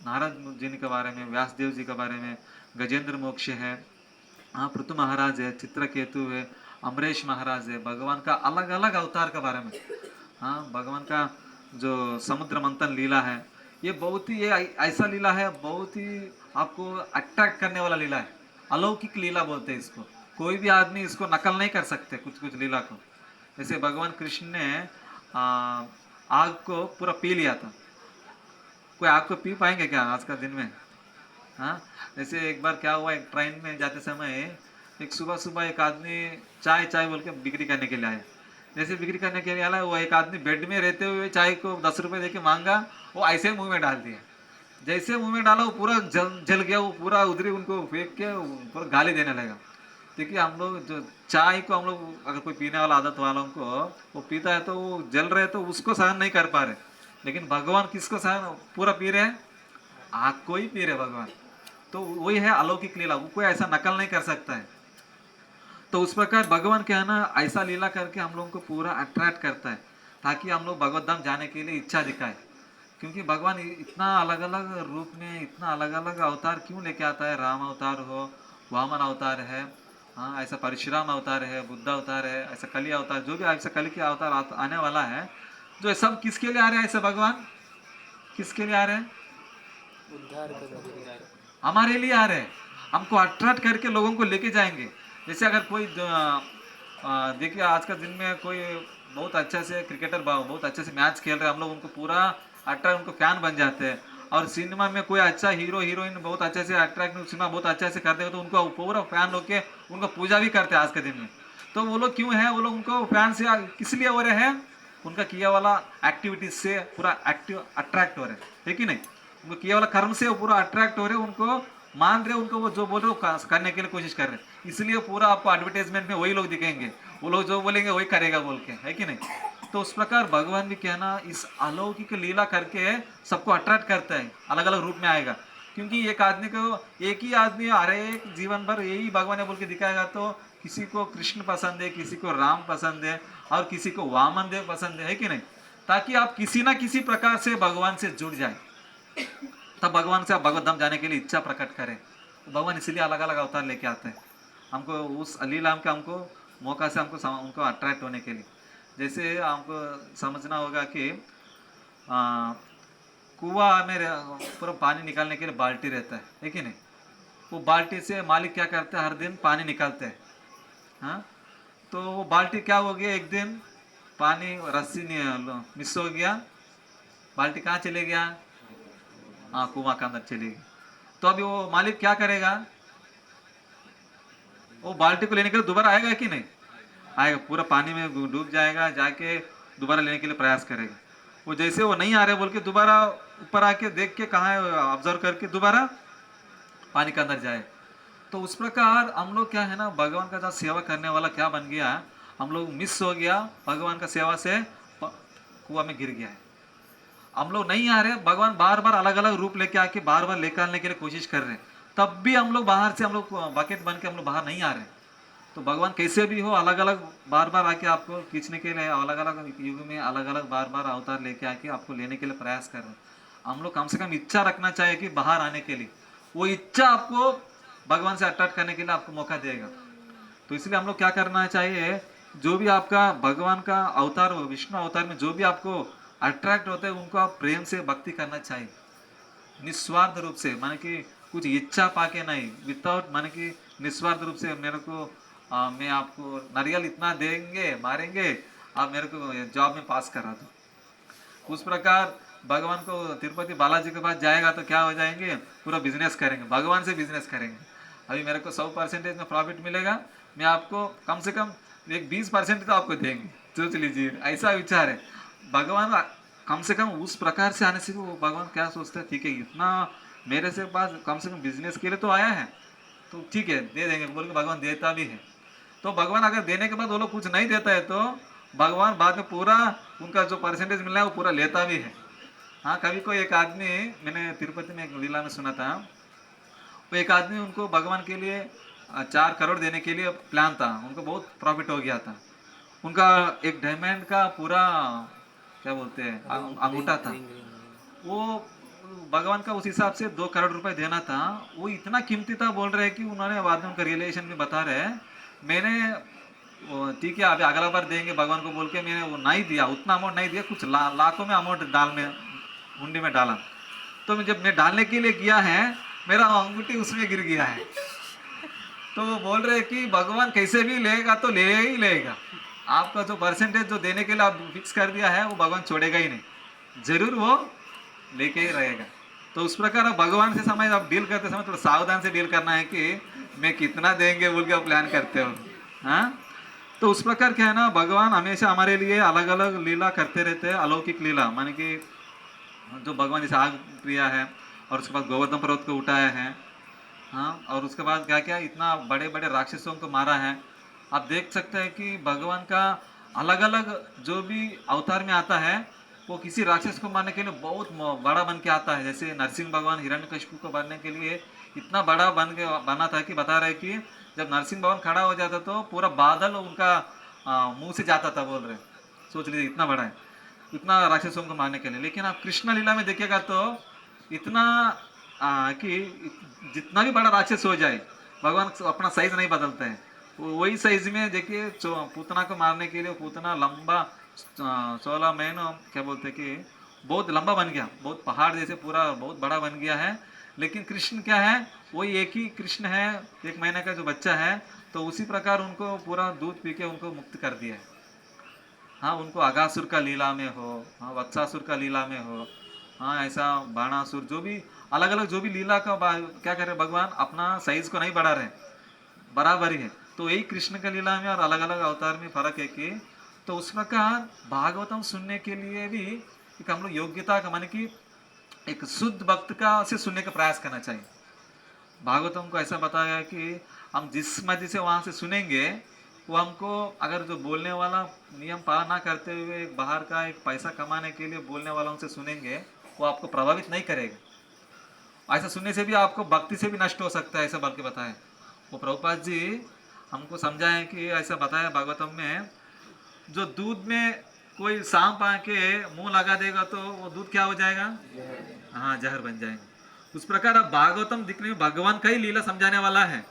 नारद जी के बारे में, व्यासदेव जी के बारे में, गजेंद्र मोक्ष है, हाँ पृथु महाराज है, चित्रकेतु है, अमरीश महाराज है, भगवान का अलग अलग अवतार के बारे में, हाँ भगवान का जो समुद्र मंथन लीला है, ये बहुत ही, ये ऐसा लीला है, बहुत ही आपको अट्रैक्ट करने वाला लीला है। अलौकिक लीला बोलते हैं इसको। कोई भी आदमी इसको नकल नहीं कर सकते कुछ कुछ लीला को। जैसे भगवान कृष्ण ने आग को पूरा पी लिया था। कोई आग को पी पाएंगे क्या आज का दिन में? हाँ, जैसे एक बार क्या हुआ, एक ट्रेन में जाते समय एक सुबह सुबह एक आदमी चाय चाय बोल के बिक्री करने के लिए आया। जैसे बिक्री करने के लिए आया, वो एक आदमी बेड में रहते हुए चाय को 10 रुपए देके मांगा, वो ऐसे मुंह में डाल दिया। जैसे मुंह में डाला वो पूरा जल गया, वो पूरा उधरी उनको फेंक के पूरा गाली देने लगा। देखिए हम लोग जो चाय को हम लोग अगर कोई पीने वाला आदत वालों को वो पीता है तो वो जल रहे तो उसको सहन नहीं कर पा रहे, लेकिन भगवान किसको सहन पूरा पी रहे हैं? आग को ही पी रहे भगवान। तो वही है अलौकिक लीला, वो कोई ऐसा नकल नहीं कर सकता है। तो उस प्रकार भगवान क्या है ना, ऐसा लीला करके हम लोगों को पूरा अट्रैक्ट करता है ताकि हम लोग भगवत धाम जाने के लिए इच्छा दिखाए। क्योंकि भगवान इतना अलग अलग रूप में, इतना अलग अलग अवतार क्यों लेके आता है? राम अवतार हो, वामन अवतार है, हाँ ऐसा परशुराम अवतार है, बुद्ध अवतार है, ऐसा कली अवतार, जो भी ऐसा कली के अवतार आने वाला है, जो सब किसके लिए आ रहे हैं? ऐसे भगवान किसके लिए आ रहे हैं? हमारे लिए आ रहे हैं। हमको अट्रैक्ट करके लोगों को लेके जाएंगे। जैसे अगर कोई देखिए आज का दिन में कोई बहुत अच्छा से क्रिकेटर बहुत अच्छे से मैच खेल रहे हैं, हम लोग उनको पूरा अट्रैक्ट, उनको फैन बन जाते हैं। और सिनेमा में कोई अच्छा हीरो हीरोइन बहुत अच्छे से अट्रैक्ट, सिनेमा बहुत अच्छे से करते हैं तो उनको पूरा फैन होके उनको पूजा भी करते हैं आज के दिन में। तो वो लोग क्यों है? वो लोग उनको फैन से किस लिए हो रहे हैं? उनका किया वाला एक्टिविटीज से पूरा एक्टिव अट्रैक्ट हो रहे हैं, है कि नहीं? उनको किया वाला कर्म से वो पूरा अट्रैक्ट हो रहे हैं, उनको मान रहे, उनको वो जो बोल रहे हो करने के लिए कोशिश कर रहे हैं। इसलिए पूरा आपको एडवर्टाइजमेंट में वही लोग दिखेंगे, वो लोग जो बोलेंगे वही करेगा बोल के, है कि नहीं? तो उस प्रकार भगवान भी क्या ना, इस अलौकिक लीला करके सबको अट्रैक्ट करता है, अलग अलग रूप में आएगा। क्योंकि एक आदमी को, एक ही आदमी हर एक जीवन भर यही भगवान ने बोल के दिखाएगा तो किसी को कृष्ण पसंद है, किसी को राम पसंद है और किसी को वामन देव पसंद है कि नहीं? ताकि आप किसी ना किसी प्रकार से भगवान से जुड़ जाए, तब भगवान से आप भगवत धाम जाने के लिए इच्छा प्रकट करें। भगवान इसीलिए अलग अलग अवतार लेके आते हैं हमको उस लीला के हमको मौका से हमको उनको अट्रैक्ट होने के लिए। जैसे हमको समझना होगा कि कुआं में पूरा पानी निकालने के लिए बाल्टी रहता है कि नहीं? वो बाल्टी से मालिक क्या करते हैं? हर दिन पानी निकालते हैं। हाँ, तो वो बाल्टी क्या हो गया, एक दिन पानी रस्सी मिस हो गया, बाल्टी कहाँ चले गया? हाँ, कुआं के अंदर चली गई। तो अभी वो मालिक क्या करेगा? वो बाल्टी को लेने के लिए दोबारा आएगा कि नहीं आएगा? पूरा पानी में डूब जाएगा, जाके दोबारा लेने के लिए प्रयास करेगा। वो जैसे वो नहीं आ रहे बोल के दोबारा ऊपर आके देख के कहाँ है ऑब्जर्व करके दोबारा पानी के अंदर जाए। तो उस प्रकार हम लोग क्या है ना, भगवान का जो सेवा करने वाला क्या बन गया, हम लोग मिस हो गया, भगवान का सेवा से कुआं में गिर गया है। हम लोग नहीं आ रहे, भगवान बार बार अलग अलग रूप लेके आके बार बार लेकर आने के लिए कोशिश कर रहे हैं, तब भी हम लोग बाहर से, हम लोग बकेट बन के हम लोग बाहर नहीं आ रहे। तो भगवान कैसे भी हो अलग अलग बार बार आके आपको खींचने के लिए, अलग अलग युग में अलग अलग बार बार अवतार लेके आके आपको लेने के लिए प्रयास कर रहे हैं। हम लोग कम से कम इच्छा रखना चाहिए कि बाहर आने के लिए, वो इच्छा आपको भगवान से अट्रैक्ट करने के लिए आपको मौका देगा। तो इसलिए हम लोग क्या करना चाहिए, जो भी आपका भगवान का अवतार हो, विष्णु अवतार में जो भी आपको अट्रैक्ट होते हैं उनको आप प्रेम से भक्ति करना चाहिए, निस्वार्थ रूप से, माने कि कुछ इच्छा पाके नहीं, विदाउट, माने कि निस्वार्थ रूप से मेरे को मैं आपको नारियल इतना देंगे, मारेंगे, आप मेरे को जॉब में पास करा दो। उस प्रकार भगवान को तिरुपति बालाजी के पास जाएगा तो क्या हो जाएंगे, पूरा बिजनेस करेंगे, भगवान से बिजनेस करेंगे। अभी मेरे को 100% में प्रॉफिट मिलेगा, मैं आपको कम से कम एक 20% तो आपको देंगे, सोच लीजिए, ऐसा विचार है। भगवान कम से कम उस प्रकार से आने से भी वो भगवान क्या सोचते हैं, ठीक है इतना मेरे से पास कम से कम बिजनेस के लिए तो आया है, तो ठीक है दे देंगे बोल के भगवान देता भी है। तो भगवान अगर देने के बाद वो लोग कुछ नहीं देता है तो भगवान बाद में पूरा उनका जो परसेंटेज मिला है वो पूरा लेता भी है। हाँ, कभी कोई एक आदमी, मैंने तिरुपति में एक लीला में सुना था, वो एक आदमी उनको भगवान के लिए 4 करोड़ देने के लिए प्लान था, उनको बहुत प्रॉफिट हो गया था। उनका एक डायमंड का पूरा क्या बोलते हैं अंगूठा था, वो भगवान का उस हिसाब से 2 करोड़ रुपए देना था। वो इतना कीमती था बोल रहे हैं कि उन्होंने बाद में उनका रियलाइजेशन भी बता रहे हैं, मैंने ठीक है अभी अगला बार देंगे भगवान को बोल के मैंने वो नहीं दिया, उतना अमाउंट नहीं दिया, कुछ लाखों में अमाउंट हुंडी में डाला। तो जब मैं डालने के लिए किया है मेरा अंगूठी उसमें गिर गया है। तो वो बोल रहे हैं कि भगवान कैसे भी लेगा तो ले ही लेगा, आपका जो परसेंटेज जो देने के लिए आप फिक्स कर दिया है वो भगवान छोड़ेगा ही नहीं, जरूर वो लेके ही रहेगा। तो उस प्रकार आप भगवान से समय आप डील करते समय थोड़ा सावधान से डील करना है कि मैं कितना देंगे बोल के आप प्लान करते हो। हाँ, तो उस प्रकार क्या है ना, भगवान हमेशा हमारे लिए अलग अलग लीला करते रहते हैं, अलौकिक लीला माने कि जो भगवान जैसे आग प्रिया है और उसके बाद गोवर्धन पर्वत को उठाया है। हाँ, और उसके बाद क्या क्या इतना बड़े बड़े राक्षसों को मारा है। आप देख सकते हैं कि भगवान का अलग अलग जो भी अवतार में आता है वो किसी राक्षस को मारने के लिए बहुत बड़ा बन के आता है। जैसे नरसिंह भगवान हिरण्यकशिपु को मारने के लिए इतना बड़ा बना था कि बता रहे कि जब नरसिंह भगवान खड़ा हो जाता तो पूरा बादल उनका मुंह से जाता था, बोल रहे सोच लीजिए इतना बड़ा है, इतना राक्षसों को मारने के लिए। लेकिन आप कृष्ण लीला में देखिएगा तो इतना कि जितना भी बड़ा राक्षस हो जाए भगवान अपना साइज नहीं बदलता है, वही साइज में देखिए पूतना को मारने के लिए पूतना लंबा 16 महीनों क्या बोलते हैं कि बहुत लंबा बन गया, बहुत पहाड़ जैसे पूरा बहुत बड़ा बन गया है। लेकिन कृष्ण क्या है, वही एक ही कृष्ण है, 1 महीने का जो बच्चा है, तो उसी प्रकार उनको पूरा दूध पी के उनको मुक्त कर दिया है। हाँ, उनको अगासुर का लीला में हो, हाँ वत्सासुर का लीला में हो, हाँ ऐसा बाणासुर जो भी अलग अलग जो भी लीला का क्या कर रहे भगवान अपना साइज को नहीं बढ़ा रहे, बराबर ही है। तो यही कृष्ण का लीला में और अलग अलग अवतार में फर्क है कि तो उस प्रकार भागवतम सुनने के लिए भी एक हम लोग योग्यता का माने कि एक शुद्ध भक्त का से सुनने का प्रयास करना चाहिए। भागवतम को ऐसा बताया गया कि हम जिस मर्जी से वहाँ से सुनेंगे वो हमको अगर जो बोलने वाला नियम पालन ना करते हुए बाहर का एक पैसा कमाने के लिए बोलने वालों से सुनेंगे वो आपको प्रभावित नहीं करेगा। ऐसा सुनने से भी आपको भक्ति से भी नष्ट हो सकता है, ऐसा बल्कि बताए वो प्रभुपाद जी हमको समझाए कि ऐसा बताया भागवतम में, जो दूध में कोई सांप आके मुंह लगा देगा तो वो दूध क्या हो जाएगा, हाँ जहर बन जाएगा। उस प्रकार अब भागवतम दिखने में भगवान का ही लीला समझाने वाला है,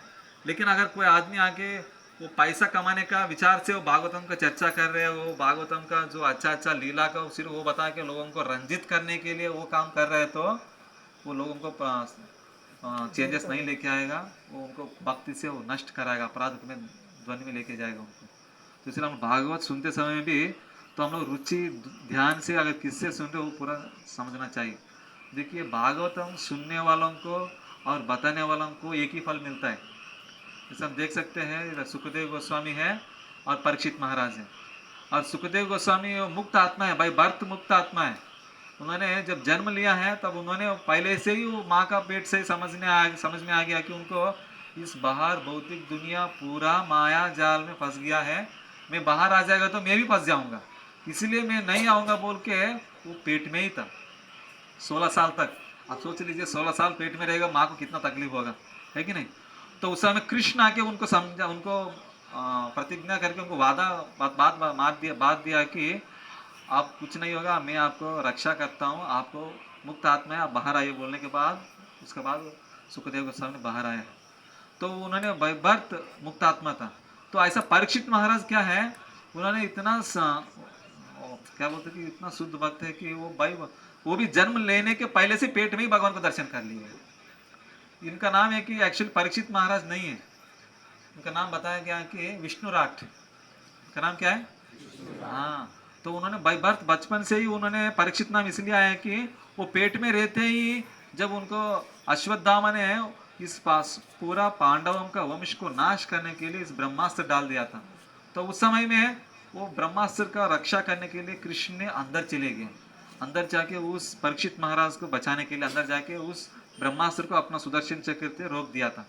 लेकिन अगर कोई आदमी आके वो पैसा कमाने का विचार से वो भागवतम का चर्चा कर रहे हैं, वो भागवतम का जो अच्छा अच्छा लीला का सिर्फ वो बता के लोगों को रंजित करने के लिए वो काम कर रहे हैं, तो वो लोगों को चेंजेस नहीं लेके आएगा, वो उनको भक्ति से वो नष्ट कराएगा, अपराध में ध्वनि में लेके जाएगा उनको। तो इसलिए हम भागवत सुनते समय भी तो हम लोग रुचि ध्यान से अगर किससे सुन रहे हो वो पूरा समझना चाहिए। देखिए भागवतम सुनने वालों को और बताने वालों को एक ही फल मिलता है। जैसे हम देख सकते हैं सुखदेव गोस्वामी है और परीक्षित महाराज है। और सुखदेव गोस्वामी मुक्त आत्मा है, बाई बर्थ मुक्त आत्मा है। उन्होंने जब जन्म लिया है तब उन्होंने पहले से ही वो माँ का पेट से समझ में आ गया कि उनको इस बाहर भौतिक दुनिया पूरा माया जाल में फंस गया है, मैं बाहर आ जाएगा तो मैं भी फंस जाऊंगा, इसलिए मैं नहीं आऊँगा बोल के वो पेट में ही था 16 साल तक। आप सोच लीजिए 16 साल पेट में रहेगा, माँ को कितना तकलीफ होगा, है कि नहीं। तो उस समय कृष्ण आके उनको समझा, उनको प्रतिज्ञा करके उनको बात दिया कि आप कुछ नहीं होगा, मैं आपको रक्षा करता हूँ, आपको मुक्त आत्मा है, आप बाहर आइए बोलने के बाद उसके बाद सुखदेव गोस्वामी बाहर आए। तो उन्होंने बर्थ मुक्त आत्मा था। तो ऐसा परीक्षित महाराज क्या है, उन्होंने इतना क्या बोलते कि इतना शुद्ध भक्त है कि वो भी जन्म लेने के पहले से पेट में ही भगवान को दर्शन कर लिए। इनका नाम है कि एक्चुअली परीक्षित महाराज नहीं है, इनका नाम बताया गया कि विष्णुराट, इनका नाम क्या है, हाँ। तो उन्होंने बाई बर्थ बचपन से ही उन्होंने परीक्षित नाम इसलिए आया है कि वो पेट में रहते ही जब उनको अश्वत्थामा ने इस पास पूरा पांडवों का वंश को नाश करने के लिए इस ब्रह्मास्त्र डाल दिया था, तो उस समय में वो ब्रह्मास्त्र का रक्षा करने के लिए कृष्ण ने अंदर चले गए। अंदर जाके उस परीक्षित महाराज को बचाने के लिए अंदर जाके उस ब्रह्मास्त्र को अपना सुदर्शन चक्र से रोक दिया था।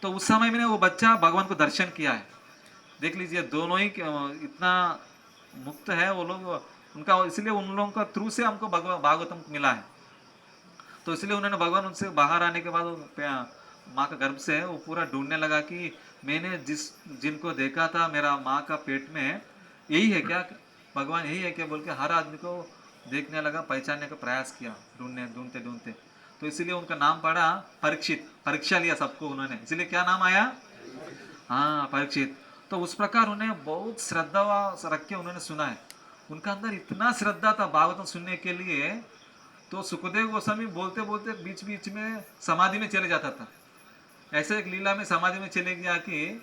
तो उस समय में वो बच्चा भगवान को दर्शन किया है। देख लीजिए दोनों ही इतना मुक्त है वो लोग, उनका इसलिए उन लोगों का थ्रू से हमको भगवान भागवतम मिला है। तो इसलिए उन्होंने भगवान उनसे बाहर आने के बाद माँ का गर्भ से वो पूरा ढूंढने लगा कि मैंने जिनको देखा था मेरा माँ का पेट में यही है क्या, भगवान यही है क्या बोल के हर आदमी को देखने लगा, पहचानने का प्रयास किया, ढूंढते ढूंढते। तो इसीलिए उनका नाम पड़ा परीक्षित, परीक्षा लिया सबको उन्होंने, इसीलिए क्या नाम आया, हाँ परीक्षित। तो उस प्रकार उन्हें बहुत श्रद्धा रख के उन्होंने सुना है। उनका अंदर इतना श्रद्धा था भागवतम सुनने के लिए, तो सुखदेव गोस्वामी बोलते बोलते बीच बीच में समाधि में चले जाता था। ऐसे एक लीला में समाधि में चले गया कि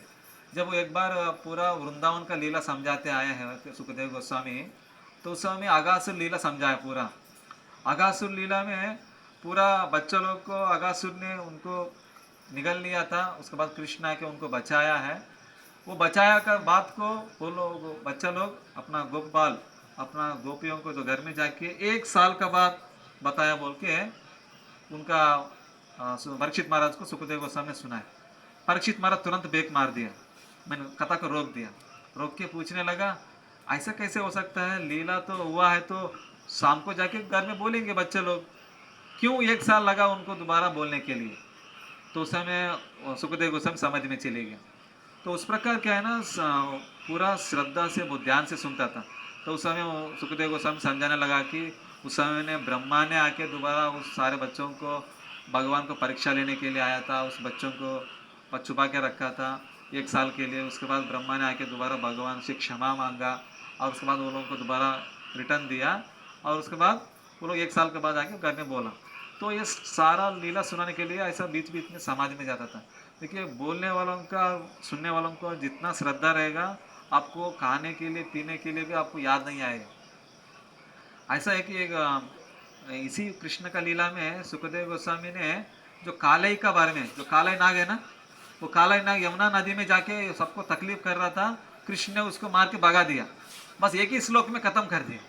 जब वो एक बार पूरा वृंदावन का लीला समझाते आए हैं सुखदेव गोस्वामी, तो उस समय आगासुर लीला समझाया पूरा। आगासुर लीला में पूरा बच्चों लोग को आगासुर ने उनको निगल लिया था, उसके बाद कृष्ण आके उनको बचाया है। वो बचाया का बात को वो लोग बच्चा लोग अपना गोपाल अपना गोपियों को जो घर में जाके 1 साल का बाद बताया बोल के उनका परीक्षित महाराज को सुखदेव गोस्वामी ने सुना है। परीक्षित महाराज तुरंत ब्रेक मार दिया, मैंने कथा को रोक दिया, रोक के पूछने लगा ऐसा कैसे हो सकता है, लीला तो हुआ है तो शाम को जाके घर में बोलेंगे बच्चे लोग, क्यों 1 साल लगा उनको दोबारा बोलने के लिए। तो उस समय सुखदेव गोस्वामी समझ में चले गए। तो उस प्रकार क्या है ना, पूरा श्रद्धा से वो ध्यान से सुनता था। तो उस समय सुखदेव गोस्वामी समझाने लगा कि उस समय ने ब्रह्मा ने आके दोबारा उस सारे बच्चों को भगवान को परीक्षा लेने के लिए आया था, उस बच्चों को छुपा के रखा था 1 साल के लिए। उसके बाद ब्रह्मा ने आके दोबारा भगवान से क्षमा मांगा और उसके बाद वो लोगों को दोबारा रिटर्न दिया और उसके बाद वो लोग 1 साल के बाद आके घर में बोला। तो ये सारा लीला सुनाने के लिए ऐसा बीच बीच में समाधि में जाता था। देखिए बोलने वालों का सुनने वालों को जितना श्रद्धा रहेगा, आपको खाने के लिए पीने के लिए भी आपको याद नहीं आएगा। ऐसा है कि एक इसी कृष्ण का लीला में सुखदेव गोस्वामी ने जो कालई का बारे में, जो कालई नाग है ना, वो कालई नाग यमुना नदी में जाके सबको तकलीफ कर रहा था, कृष्ण ने उसको मार के भगा दिया, बस एक ही श्लोक में खत्म कर दिया।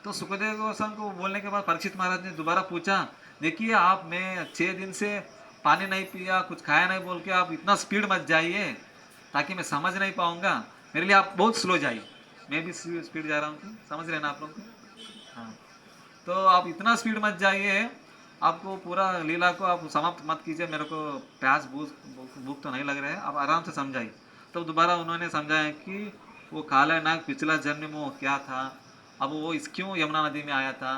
तो सुखदेव गोस्वामी को बोलने के बाद परीक्षित महाराज ने दोबारा पूछा, देखिए आप मैं 6 दिन से पानी नहीं पिया, कुछ खाया नहीं बोल के आप इतना स्पीड मत जाइए ताकि मैं समझ नहीं पाऊंगा, मेरे लिए आप बहुत स्लो जाइए। मैं भी स्पीड जा रहा हूँ, समझ रहे ना आप लोग को, हाँ। तो आप इतना स्पीड मत जाइए, आपको पूरा लीला को आप समाप्त मत कीजिए, मेरे को प्यास भूख तो नहीं लग रहा है, आप आराम से समझाइए। तो दोबारा उन्होंने समझाया कि वो काला नाग पिछला जन्म में वो क्या था, अब वो क्यों यमुना नदी में आया था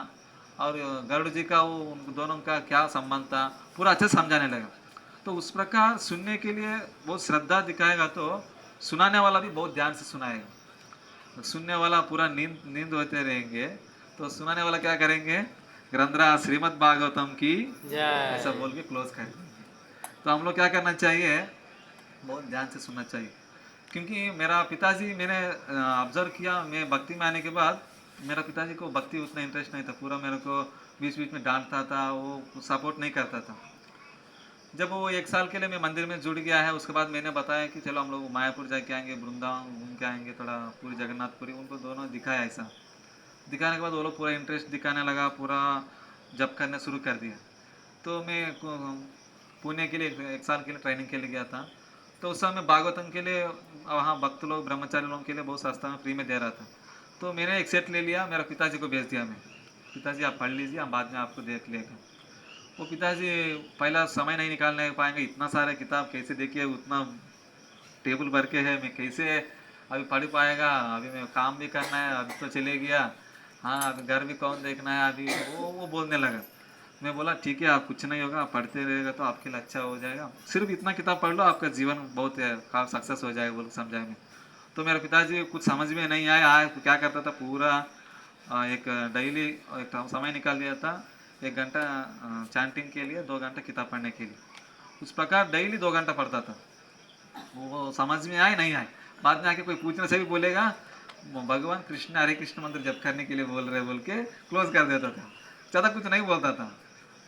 और गरुड़ जी का वो उन दोनों का क्या संबंध था, पूरा अच्छे से समझाने लगा। तो उस प्रकार सुनने के लिए बहुत श्रद्धा दिखाएगा तो सुनाने वाला भी बहुत ध्यान से सुनाएगा। सुनने वाला पूरा नींद होते रहेंगे तो सुनाने वाला क्या करेंगे, ग्रंथरा श्रीमद् भागवतम की जय। ऐसा बोल के क्लोज कर देंगे। तो हम लोग क्या करना चाहिए, बहुत ध्यान से सुनना चाहिए। क्योंकि मेरा पिताजी, मैंने ऑब्जर्व किया, मैं भक्ति में आने के बाद मेरा पिताजी को भक्ति उतना इंटरेस्ट नहीं था, पूरा मेरे को बीच बीच में डांटता था, वो सपोर्ट नहीं करता था। जब वो 1 साल के लिए मैं मंदिर में जुड़ गया है, उसके बाद मैंने बताया कि चलो हम लोग मायापुर जाके आएंगे, वृंदावन घूम के आएंगे, थोड़ा पूरी जगन्नाथपुरी, उनको दोनों दिखाया। ऐसा दिखाने के बाद वो लोग पूरा इंटरेस्ट दिखाने लगा, पूरा जब करना शुरू कर दिया। तो मैं पुणे के लिए 1 साल के लिए ट्रेनिंग के लिए गया था। तो उस समय भागवतम के लिए वहाँ भक्त लोग ब्रह्मचारी लोगों के लिए बहुत सस्ता में फ्री में दे रहा था। तो मैंने एक सेट ले लिया, मेरा पिताजी को भेज दिया, मैं पिताजी आप पढ़ लीजिए, हम बाद में आपको देख लेगा। वो पिताजी पहला समय नहीं निकालने पाएंगे, इतना सारा किताब कैसे देखिए, उतना टेबल भर के है, मैं कैसे अभी पढ़ पाएगा, अभी मैं काम भी करना है, अभी तो चले गया, हाँ अभी घर भी कौन देखना है अभी, वो बोलने लगा। मैं बोला ठीक है, आप कुछ नहीं होगा, आप पढ़ते रहेगा तो आपके लिए अच्छा हो जाएगा, सिर्फ इतना किताब पढ़ लो, आपका जीवन बहुत काम सक्सेस हो जाएगा बोल समझाया मैं। तो मेरे पिताजी कुछ समझ में नहीं आया, क्या करता था, पूरा एक डेली एक समय निकाल दिया था, 1 घंटा चैंटिंग के लिए, 2 घंटा किताब पढ़ने के लिए। उस प्रकार डेली 2 घंटा पढ़ता था। वो समझ में आए नहीं आए, बाद में आके कोई पूछने से भी बोलेगा भगवान कृष्ण हरे कृष्ण मंत्र जप करने के लिए बोल रहे बोल के क्लोज कर देता था, ज़्यादा कुछ नहीं बोलता था,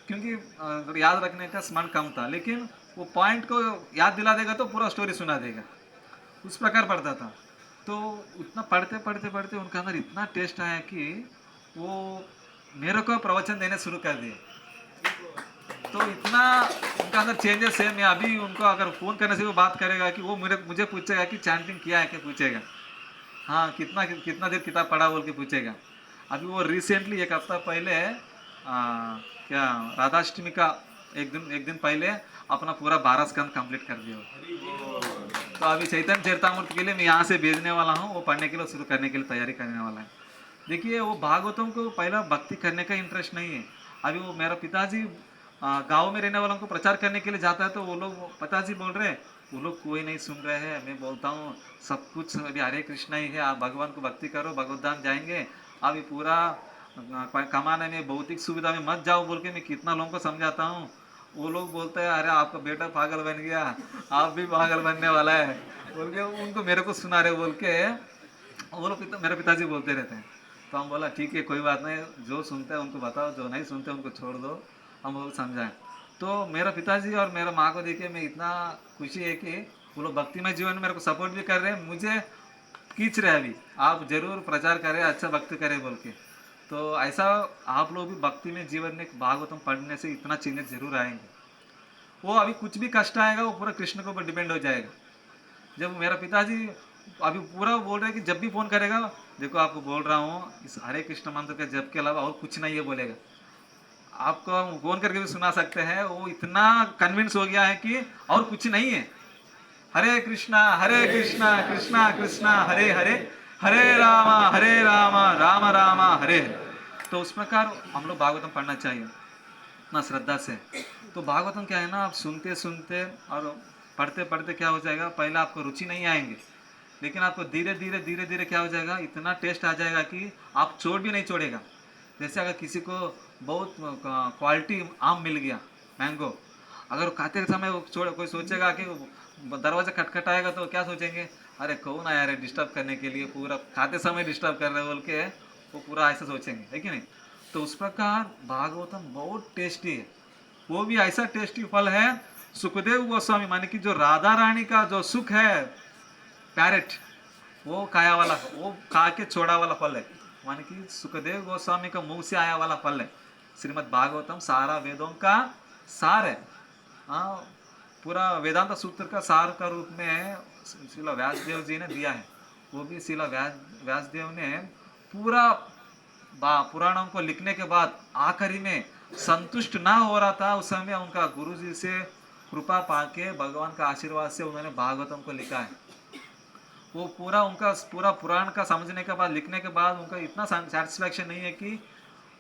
क्योंकि याद रखने का स्मरण कम था। लेकिन वो पॉइंट को याद दिला देगा तो पूरा स्टोरी सुना देगा, उस प्रकार पढ़ता था। तो उतना पढ़ते पढ़ते पढ़ते उनके अंदर इतना टेस्ट आया कि वो मेरे को प्रवचन देने शुरू कर दिए। तो इतना उनका अंदर चेंजेस है। मैं अभी उनको अगर फ़ोन करने से वो बात करेगा कि वो मुझे पूछेगा कि चैंटिंग किया है क्या, पूछेगा। हाँ, कितना कितना देर किताब पढ़ा बोल के पूछेगा। अभी वो रिसेंटली एक हफ्ता पहले क्या राधाष्टमी का एक दिन पहले अपना पूरा 12 स्कंद कंप्लीट कर दिया वो। तो अभी चैतन्य चरितामृत के लिए मैं यहाँ से भेजने वाला हूँ, वो पढ़ने के लिए शुरू करने के लिए तैयारी करने वाला है। देखिए वो भागवतम को पहला भक्ति करने का इंटरेस्ट नहीं है। अभी वो मेरा पिताजी गांव में रहने वालों को प्रचार करने के लिए जाता है, तो वो लोग पिताजी बोल रहे हैं वो लोग कोई नहीं सुन रहे हैं। मैं बोलता हूँ सब कुछ अभी हरे कृष्णा ही है, आप भगवान को भक्ति करो, भगवत धाम जाएंगे। अभी पूरा कमाने में भौतिक सुविधा में मत जाओ बोल के मैं कितना लोगों को समझाता हूँ। वो लोग बोलते हैं अरे आपका बेटा पागल बन गया, आप भी पागल बनने वाला है बोल के उनको मेरे को सुना रहे बोल के वो लोग मेरे पिताजी बोलते रहते हैं। तो हम बोला ठीक है कोई बात नहीं, जो सुनते हैं उनको बताओ, जो नहीं सुनते उनको छोड़ दो, हम वो समझाएं। तो मेरा पिताजी और मेरा माँ को देखे मैं इतना खुशी है कि वो लोग भक्तिमय जीवन में मेरे को सपोर्ट भी कर रहे हैं, मुझे खींच रहे हैं अभी आप जरूर प्रचार करें, अच्छा भक्ति करें बोल के। तो ऐसा आप लोग भी भक्ति में जीवन में भागवतम पढ़ने से इतना चेंजेस जरूर आएंगे। वो अभी कुछ भी कष्ट आएगा वो पूरा कृष्ण के ऊपर डिपेंड हो जाएगा। जब मेरा पिताजी अभी पूरा बोल रहे हैं कि जब भी फोन करेगा देखो आपको बोल रहा हूँ इस हरे कृष्ण मंत्र के जप के अलावा और कुछ नहीं है बोलेगा। आपको हम फोन करके भी सुना सकते हैं, वो इतना कन्विंस हो गया है कि और कुछ नहीं है। हरे कृष्णा कृष्णा कृष्णा हरे हरे, हरे राम राम राम हरे हरे। तो उस प्रकार हम लोग भागवतम पढ़ना चाहिए ना श्रद्धा से। तो भागवतम क्या है ना, आप सुनते सुनते और पढ़ते पढ़ते क्या हो जाएगा, पहले आपको रुचि नहीं आएंगे, लेकिन आपको धीरे धीरे क्या हो जाएगा, इतना टेस्ट आ जाएगा कि आप छोड़ भी नहीं छोड़ेगा। जैसे अगर किसी को बहुत क्वालिटी आम मिल गया, मैंगो, अगर खाते समय वो कोई सोचेगा कि दरवाजा खटखटाएगा तो क्या सोचेंगे, अरे कौन आया रे डिस्टर्ब करने के लिए, पूरा खाते समय डिस्टर्ब कर रहे बोल के वो पूरा ऐसा सोचेंगे, है कि नहीं। तो उस प्रकार भागवतम बहुत टेस्टी है। वो भी ऐसा टेस्टी फल है, सुखदेव गोस्वामी माने कि जो राधा रानी का जो सुख है, पैरेट, वो खाया वाला, वो खा के छोड़ा वाला फल है, माने कि सुखदेव गोस्वामी का मुंह से आया वाला फल है। श्रीमद् भागवतम सारा वेदों का सार है। हाँ, पूरा वेदांत सूत्र का सार का रूप में श्रीला व्यासदेव जी ने दिया है। वो भी श्रीला व्यासदेव ने पूरा पुराणों को लिखने के बाद आखिरी में संतुष्ट ना हो रहा था, उस समय उनका गुरु जी से कृपा पाके भगवान का आशीर्वाद से उन्होंने भागवतम को लिखा है। वो उनका पूरा पुराण का समझने के बाद, लिखने के बाद उनका इतना सेटिस्फैक्शन नहीं है कि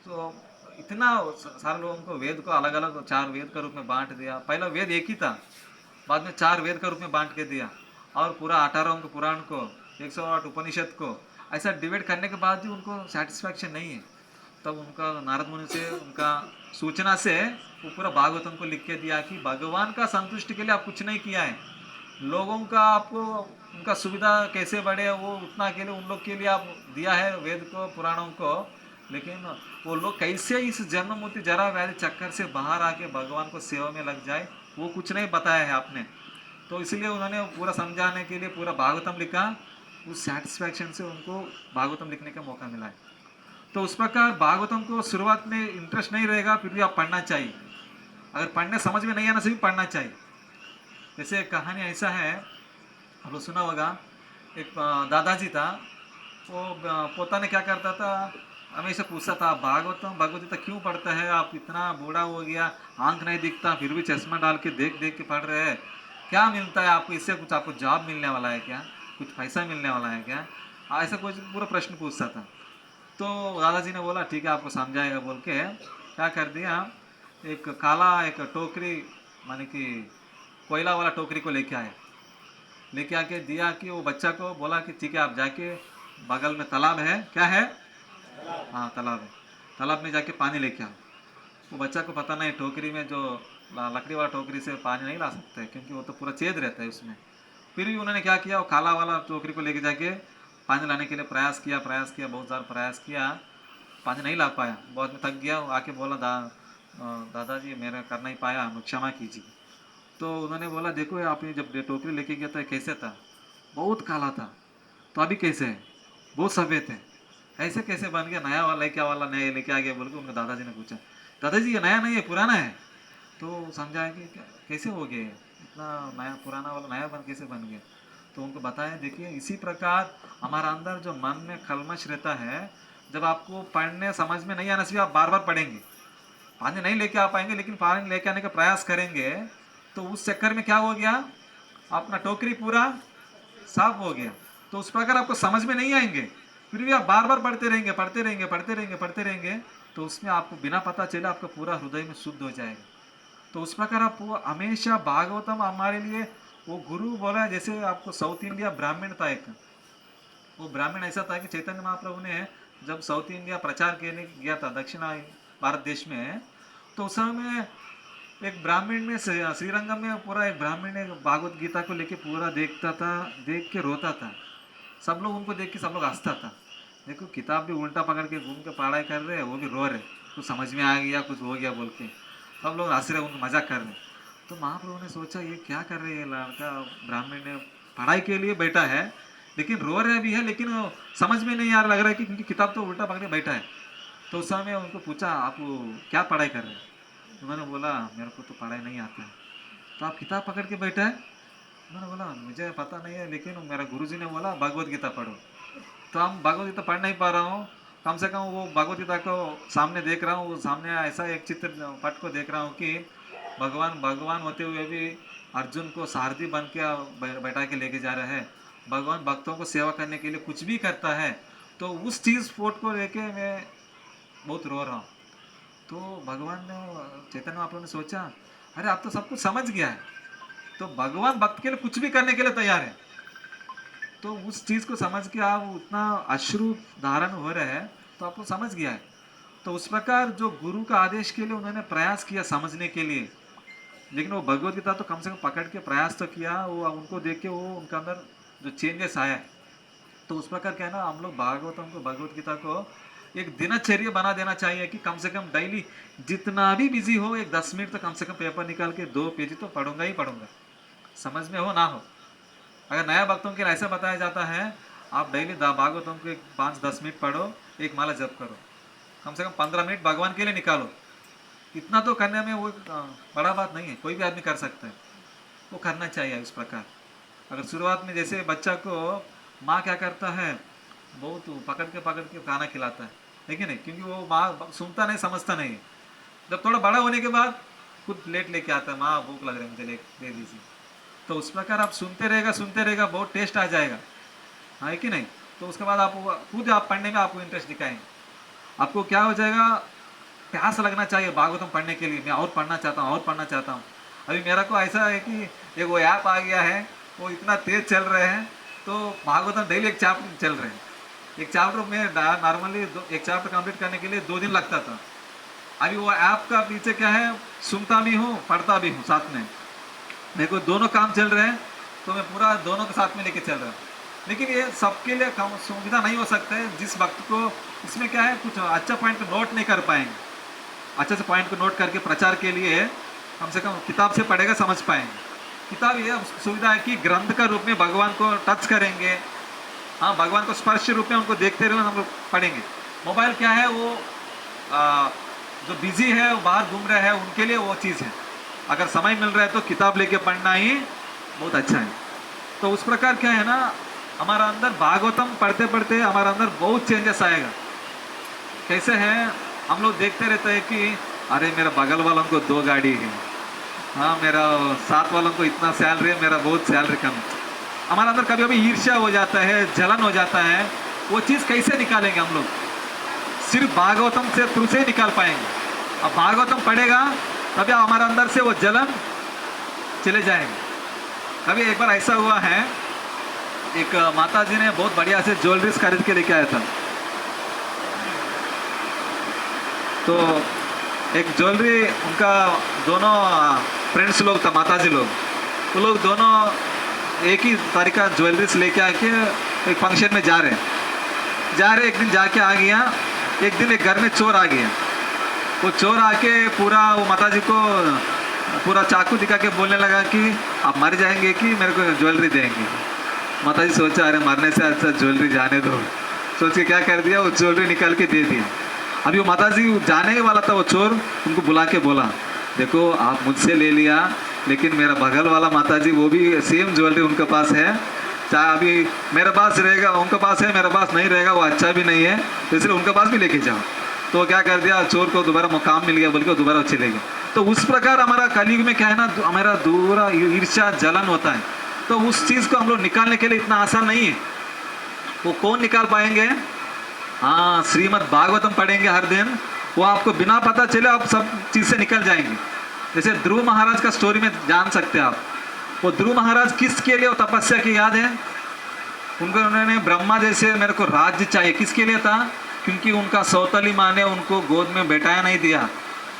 तो इतना सारे लोगों को वेद को अलग अलग 4 वेद का रूप में बांट दिया। पहला वेद एक ही था, बाद में 4 वेद का रूप में बांट के दिया, और पूरा 18 अंक पुराण को, 108 उपनिषद को ऐसा डिवाइड करने के बाद भी उनको सेटिस्फैक्शन नहीं है। तब उनका नारद मुनि से उनका सूचना से वो पूरा भागवतम को लिख के दिया कि भगवान का संतुष्टि के लिए आप कुछ नहीं किया है, लोगों का आपको उनका सुविधा कैसे बढ़े वो उतना के लिए उन लोग के लिए आप दिया है वेद को, पुराणों को। लेकिन वो लोग कैसे इस जन्म मूर्ति जरा व्याधि चक्कर से बाहर आके भगवान को सेवा में लग जाए, वो कुछ नहीं बताया है आपने। तो इसलिए उन्होंने पूरा समझाने के लिए पूरा भागवतम लिखा। उस सेटिस्फैक्शन से उनको भागवतम लिखने का मौका मिला है। तो उस प्रकार भागवतम को शुरुआत में इंटरेस्ट नहीं रहेगा, फिर भी आप पढ़ना चाहिए। अगर पढ़ने समझ में नहीं आना से भी पढ़ना चाहिए। जैसे एक कहानी ऐसा है, आप सुना होगा, एक दादाजी था, वो पोता ने क्या करता था, हमेशा पूछता था भागवतम भगवत गीता क्यों पढ़ता है, आप इतना बूढ़ा हो गया, आंख नहीं दिखता, फिर भी चश्मा डाल के देख देख के पढ़ रहे हैं, क्या मिलता है आपको इससे, कुछ आपको जॉब मिलने वाला है क्या, कुछ पैसा मिलने वाला है क्या, ऐसा कुछ पूरा प्रश्न पूछता था। तो दादाजी ने बोला ठीक है आपको समझाएगा बोल के क्या कर दिया, एक काला एक टोकरी माने कि कोयला वाला टोकरी को लेके आके दिया कि वो बच्चा को बोला कि ठीक है आप जाके बगल में तालाब है, क्या है, हाँ तालाब है, तालाब में जाके पानी लेके आओ। वो बच्चा को पता नहीं टोकरी में जो लकड़ी वाला टोकरी से पानी नहीं ला सकते क्योंकि वो तो पूरा छेद रहता है उसमें। फिर भी उन्होंने क्या किया, वो काला वाला टोकरी को लेके जाके पानी लाने के लिए प्रयास किया, बहुत ज़्यादा प्रयास किया, पानी नहीं ला पाया, बहुत में थक गया। आके बोला दादाजी मेरा कर नहीं पाया, क्षमा कीजिए। तो उन्होंने बोला देखो आपने जब टोकरी लेके गया था कैसे था, बहुत काला था, तो अभी कैसे है, बहुत सफ़ेद है ऐसे कैसे बन गया, नया वाला क्या वाला नया लेके आ गया बोल के उनके दादाजी ने पूछा। दादाजी ये नया नहीं है, पुराना है। तो समझाया कि कैसे हो गया इतना नया, पुराना वाला नया बन कैसे बन गया। तो उनको बताया देखिए इसी प्रकार हमारा अंदर जो मन में कलमश रहता है, जब आपको पढ़ने समझ में नहीं आना चाहिए, आप बार बार पढ़ेंगे, पानी नहीं लेके आ पाएंगे, लेकिन पानी लेके आने का प्रयास करेंगे, तो उस चक्कर में क्या हो गया, अपना टोकरी पूरा साफ हो गया। तो उस प्रकार आपको समझ में नहीं आएंगे, फिर भी आप बार बार पढ़ते रहेंगे पढ़ते रहेंगे पढ़ते रहेंगे पढ़ते रहेंगे, तो उसमें आपको बिना पता चले आपका पूरा हृदय में शुद्ध हो जाएगा। तो उस प्रकार आप हमेशा भागवतम हमारे लिए वो गुरु बोला, जैसे आपको साउथ इंडिया ब्राह्मण था एक, वो ब्राह्मण ऐसा था कि चैतन्य महाप्रभु ने जब साउथ इंडिया प्रचार करने गया था दक्षिण भारत देश में, तो उस समय एक ब्राह्मण ने श्रीरंगम में पूरा एक ब्राह्मण ने भागवत गीता को लेके पूरा देखता था, देख के रोता था। सब लोग उनको देख के सब लोग हंसता था, देखो किताब भी उल्टा पकड़ के घूम के पढ़ाई कर रहे हैं, वो भी रो रहे, कुछ समझ में आ गया कुछ हो गया बोल के सब लोग हंस रहे, उनको मजाक कर रहे। तो महाप्रभु ने सोचा ये क्या कर रहे हैं, लड़का ब्राह्मण ने पढ़ाई के लिए बैठा है लेकिन रो रहा भी है, लेकिन समझ में नहीं आ रहा, लग रहा है कि क्योंकि किताब तो उल्टा पकड़े बैठा है। तो उस समय उनको पूछा आप क्या पढ़ाई कर रहे हैं, उन्होंने बोला मेरे को तो पढ़ाई नहीं आता है। तो आप किताब पकड़ के बैठा है, उन्होंने बोला मुझे पता नहीं है, लेकिन मेरा गुरुजी ने बोला भगवत गीता पढ़ो। तो हम भगवत गीता पढ़ नहीं पा रहा हूँ, कम से कम वो भगवत गीता को सामने देख रहा हूँ, वो सामने ऐसा एक चित्र पट को देख रहा हूँ कि भगवान होते हुए भी अर्जुन को सारथी बन के बैठा के लेके जा रहा है, भगवान भक्तों को सेवा करने के लिए कुछ भी करता है। तो उस चीज़ फोट को लेके मैं बहुत रो रहा हूँ। तो भगवान ने चैतन्य महाप्रभु ने सोचा अरे आप तो सब कुछ समझ गया है, तो भगवान भक्त के लिए कुछ भी करने के लिए तैयार है। तो उस चीज़ को समझ के आप उतना अश्रु धारण हो रहे हैं, तो आपको समझ गया है। तो उस प्रकार जो गुरु का आदेश के लिए उन्होंने प्रयास किया समझने के लिए, लेकिन वो भगवत गीता तो कम से कम पकड़ के प्रयास तो किया, वो उनको देख के वो उनके अंदर जो चेंजेस आया। तो उस प्रकार क्या है ना, हम लोग भागवतम को भगवत गीता को एक दिनचर्या बना देना चाहिए कि कम से कम डेली जितना भी बिजी हो, एक 10 मिनट तो कम से कम पेपर निकाल के 2 पेज तो पढ़ूंगा ही पढ़ूंगा, समझ में हो ना हो। अगर नया भक्तों के लिए ऐसा बताया जाता है आप डेली भागवतम को 5-10 मिनट पढ़ो, एक माला जप करो, कम से कम 15 मिनट भगवान के लिए निकालो। इतना तो करने में वो बड़ा बात नहीं है, कोई भी आदमी कर सकता है, वो करना चाहिए इस प्रकार। अगर शुरुआत में जैसे बच्चा को माँ क्या करता है, बहुत पकड़ के खाना खिलाता है, लेकिन नहीं, क्योंकि वो माँ सुनता नहीं समझता नहीं। जब थोड़ा बड़ा होने के बाद खुद प्लेट लेके आता है, माँ भूख लग रही है मुझे दे दीजिए। तो उस प्रकार आप सुनते रहेगा बहुत टेस्ट आ जाएगा, हाँ कि नहीं। तो उसके बाद आप खुद आप पढ़ने में आपको इंटरेस्ट दिखाएंगे, आपको क्या हो जाएगा, प्यास लगना चाहिए भागवतम पढ़ने के लिए, मैं और पढ़ना चाहता हूँ। अभी मेरा को ऐसा है कि एक वो ऐप आ गया है, वो इतना तेज चल रहे हैं, तो भागवतम डेली एक चैप्टर चल रहे हैं। एक चैप्टर में नॉर्मली एक चैप्टर कंप्लीट करने के लिए 2 दिन लगता था। अभी वो ऐप का पीछे क्या है, सुनता भी हूँ पढ़ता भी हूँ साथ में, मेरे को दोनों काम चल रहे हैं, तो मैं पूरा दोनों के साथ में लेके चल रहा हूँ। लेकिन ये सबके लिए सुविधा नहीं हो सकता है, जिस वक्त को इसमें क्या है कुछ अच्छा पॉइंट को नोट नहीं कर पाएंगे, अच्छे से पॉइंट को नोट करके प्रचार के लिए कम से कम किताब से पढ़ेगा समझ पाएंगे। किताब ये सुविधा है कि ग्रंथ का रूप में भगवान को टच करेंगे, हाँ भगवान को स्पर्श रूप में उनको देखते रहे हम लोग पढ़ेंगे। मोबाइल क्या है, वो जो बिजी है वो बाहर घूम रहे हैं उनके लिए वो चीज़ है। अगर समय मिल रहा है तो किताब लेके पढ़ना ही बहुत अच्छा है। तो उस प्रकार क्या है ना, हमारा अंदर भागवतम पढ़ते पढ़ते हमारा अंदर बहुत चेंजेस आएगा। कैसे है, हम लोग देखते रहते हैं कि अरे मेरा बगल वालों को 2 गाड़ी है, हाँ मेरा साथ वालों को इतना सैलरी है, मेरा बहुत सैलरी कम। हमारा अंदर कभी कभी ईर्ष्या हो जाता है, जलन हो जाता है, वो चीज़ कैसे निकालेंगे हम लोग, सिर्फ भागवतम से थ्रू से निकाल पाएंगे। अब भागवतम पढ़ेगा तभी हमारे अंदर से वो जलन चले जाएंगे। कभी एक बार ऐसा हुआ है, एक माता जी ने बहुत बढ़िया से ज्वेलरीज खरीद के लेके आया था। तो एक ज्वेलरी उनका दोनों फ्रेंड्स लोग था, माता जी लोग, तो लोग दोनों एक ही तरीका ज्वेलरीज लेके आके एक फंक्शन में जा रहे एक दिन जाके आ गया। एक दिन एक घर में चोर आ गया, वो चोर आके पूरा वो माता जी को पूरा चाकू दिखा के बोलने लगा कि आप मर जाएंगे कि मेरे को ज्वेलरी देंगे। माता जी सोचा अरे मरने से अच्छा ज्वेलरी जाने दो, सोच के क्या कर दिया, वो ज्वेलरी निकाल के दे दिया। अभी वो माताजी जाने ही वाला था, वो चोर उनको बुला के बोला, देखो आप मुझसे ले लिया, लेकिन मेरा बगल वाला माताजी वो भी सेम ज्वेलरी उनके पास है, चाहे अभी मेरे पास रहेगा, उनके पास है, मेरे पास नहीं रहेगा, वो अच्छा भी नहीं है, तो इसलिए उनके पास भी लेके जाओ। तो क्या कर दिया, चोर को दोबारा मुकाम मिल गया, बोल के दोबारा चले गए। तो उस प्रकार हमारा कलयुग में क्या है ना, हमारा दूरा ईर्ष्या जलन होता है, तो उस चीज़ को हम लोग निकालने के लिए इतना आसान नहीं है। वो कौन निकाल पाएंगे? हाँ, श्रीमद् भागवतम पढ़ेंगे हर दिन, वो आपको बिना पता चले आप सब चीज़ से निकल जाएंगे। जैसे ध्रुव महाराज का स्टोरी में जान सकते हैं आप। वो ध्रुव महाराज किसके लिए वो तपस्या की याद है? उन्होंने ब्रह्मा जैसे मेरे को राज्य चाहिए, किसके लिए था? क्योंकि उनका सौतली माँ ने उनको गोद में बैठाया नहीं दिया,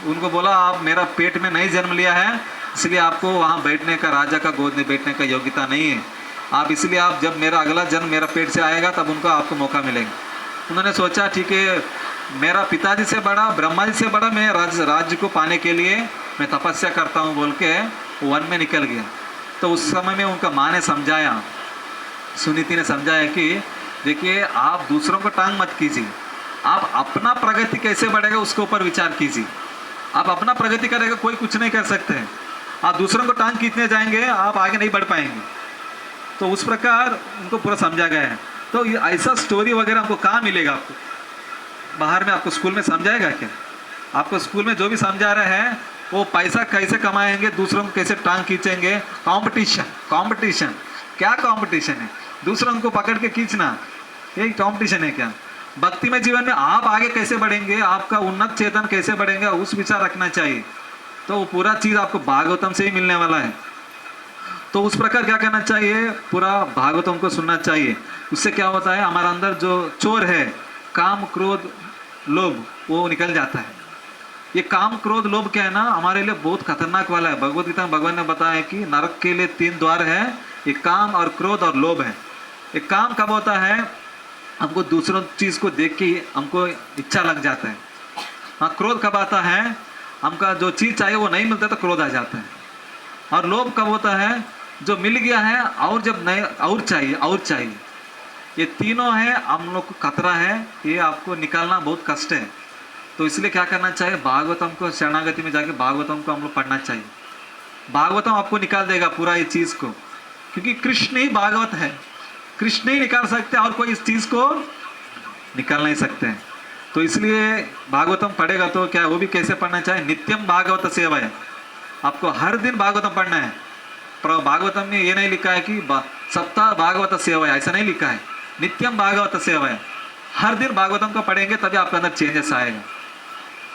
उनको बोला आप मेरा पेट में नहीं जन्म लिया है, इसलिए आपको वहाँ बैठने का, राजा का गोद में बैठने का योग्यता नहीं है, आप इसलिए आप जब मेरा अगला जन्म मेरा पेट से आएगा तब उनको आपको मौका मिलेगा। उन्होंने सोचा ठीक है, मेरा पिताजी से बड़ा, ब्रह्मा जी से बड़ा, मैं राज्य को पाने के लिए मैं तपस्या करता हूँ बोल के वन में निकल गया। तो उस समय में उनका माँ ने समझाया, सुनीति ने समझाया कि देखिए आप दूसरों को टांग मत कीजिए, आप अपना प्रगति कैसे बढ़ेगा उसके ऊपर विचार कीजिए। आप अपना प्रगति करेगा, कोई कुछ नहीं कर सकते हैं, आप दूसरों को टांग खींचने जाएंगे आप आगे नहीं बढ़ पाएंगे। तो उस प्रकार उनको पूरा समझा गया है। तो ये ऐसा स्टोरी वगैरह हमको कहाँ मिलेगा? आपको बाहर में आपको स्कूल में समझाएगा क्या? आपको स्कूल में जो भी समझा रहे हैं वो पैसा कैसे कमाएंगे, दूसरों को कैसे टांग खींचेंगे, कंपटीशन। कंपटीशन क्या कंपटीशन है? दूसरों को पकड़ के खींचना, यही कंपटीशन है क्या? भक्ति में जीवन में आप आगे कैसे बढ़ेंगे, आपका उन्नत चेतन कैसे बढ़ेंगे, उस विचार रखना चाहिए। तो वो पूरा चीज़ आपको भागवतम से ही मिलने वाला है। तो उस प्रकार क्या करना चाहिए, पूरा भागवतम को सुनना चाहिए। उससे क्या होता है, हमारा अंदर जो चोर है, काम क्रोध लोभ, वो निकल जाता है। ये काम क्रोध लोभ क्या है ना, हमारे लिए बहुत खतरनाक वाला है। भगवद गीता में भगवान ने बताया कि नरक के लिए 3 द्वार है, ये काम और क्रोध और लोभ है। ये काम कब होता है, हमको दूसरों चीज़ को देख के हमको इच्छा लग जाता है। हाँ, क्रोध कब आता है, हमका जो चीज़ चाहिए वो नहीं मिलता तो क्रोध आ जाता है। और लोभ कब होता है, जो मिल गया है और जब नहीं और चाहिए और चाहिए। ये तीनों है, हम लोग को खतरा है, ये आपको निकालना बहुत कष्ट है। तो इसलिए क्या करना चाहिए, भागवतम को शरणागति में जाके भागवतम को हम लोग पढ़ना चाहिए। भागवतम आपको निकाल देगा पूरा ये चीज़ को, क्योंकि कृष्ण ही भागवत है, कृष्ण ही निकाल सकते हैं और कोई इस चीज़ को निकाल नहीं सकते हैं। तो इसलिए भागवतम पढ़ेगा तो क्या, वो भी कैसे पढ़ना चाहिए, नित्यम भागवत सेवा है, आपको हर दिन भागवतम पढ़ना है। पर भागवतम में ये नहीं लिखा है कि सप्ताह भागवत सेवा है, ऐसा नहीं लिखा है, नित्यम भागवत सेवा है। हर दिन भागवतम को पढ़ेंगे तभी आपके अंदर चेंजेस आएगा।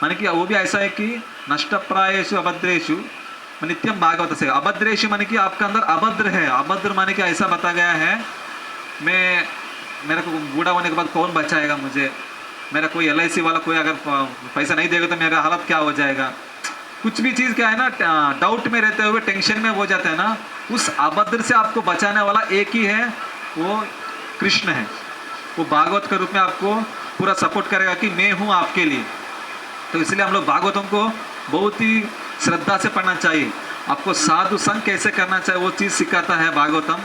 माने कि वो भी ऐसा है कि नष्ट प्रायेषु अभद्रेषु नित्यम भागवत सेवा। अभद्रेषु माने कि आपका अंदर अभद्र है, अभद्र माने कि ऐसा बता गया है, मेरे को बूढ़ा होने के बाद कौन बचाएगा मुझे, मेरा कोई LIC वाला कोई अगर पैसा नहीं देगा तो मेरा हालत क्या हो जाएगा, कुछ भी चीज़ क्या है ना, डाउट में रहते हुए टेंशन में हो जाता है ना, उस अभद्र से आपको बचाने वाला एक ही है, वो कृष्ण है। वो भागवत के रूप में आपको पूरा सपोर्ट करेगा कि मैं हूँ आपके लिए। तो इसलिए हम लोग भागवतों को बहुत ही श्रद्धा से पढ़ना चाहिए। आपको साधु संग कैसे करना चाहिए वो चीज़ सिखाता है भागवतम,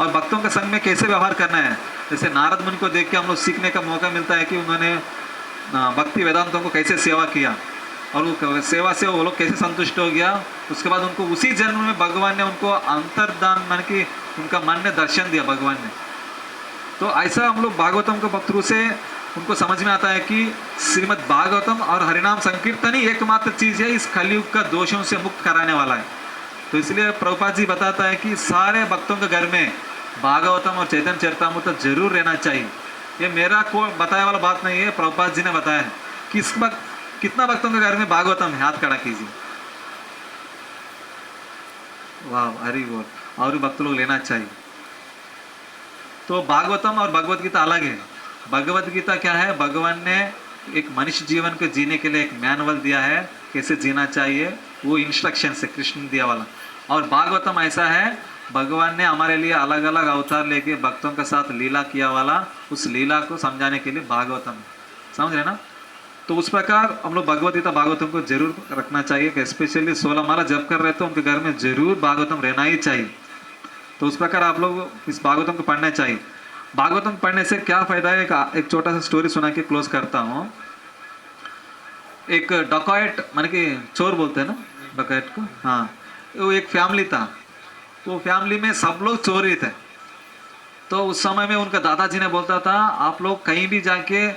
और भक्तों के संग में कैसे व्यवहार करना है। जैसे नारद मुनि को देख के हम लोग सीखने का मौका मिलता है कि उन्होंने भक्ति वेदांतों को कैसे सेवा किया, और वो सेवा से वो लोग कैसे संतुष्ट हो गया। उसके बाद उनको उसी जन्म में भगवान ने उनको अंतर्दान मान कि उनका मन में दर्शन दिया भगवान ने। तो ऐसा हम लोग भागवतम के थ्रू से उनको समझ में आता है कि श्रीमद् भागवतम और हरिनाम संकीर्तन ही एकमात्र चीज़ है इस कलयुग का दोषों से मुक्त कराने वाला है। तो इसलिए प्रभुपाद जी बताता है कि सारे भक्तों के घर में भागवतम और चैतन्य चरितामृत जरूर रहना चाहिए। ये मेरा को बताया वाला बात नहीं है, प्रभुपाद जी ने बताया है। किस वक्त कितना भक्तों के घर में भागवतम है, हाथ खड़ा कीजिए। वाह, हरि बोल। और भी भक्त लोग लेना चाहिए। तो भागवतम और भगवत गीता अलग है। भगवत गीता क्या है, भगवान ने एक मनुष्य जीवन को जीने के लिए एक मैनुअल दिया है, कैसे जीना चाहिए, वो इंस्ट्रक्शन से कृष्ण दिया वाला। और भागवतम ऐसा है, भगवान ने हमारे लिए अलग अलग अवतार लेके भक्तों के साथ लीला किया वाला, उस लीला को समझाने के लिए भागवतम, समझ रहे ना। तो उस प्रकार हम लोग भगवत गीता भागवतम को जरूर रखना चाहिए। स्पेशली 16 माला जप कर रहे तो उनके घर में जरूर भागवतम रहना ही चाहिए। तो उस प्रकार आप लोग इस भागवतम को पढ़ना चाहिए। भागवतम पढ़ने से क्या फायदा है, एक छोटा सा स्टोरी सुना के क्लोज करता हूँ। एक डकॉइट माने कि चोर बोलते हैं ना डकॉइट को, हाँ। वो एक फैमिली था, वो फैमिली में सब लोग चोर ही थे। तो उस समय में उनका दादाजी ने बोलता था आप लोग कहीं भी जाके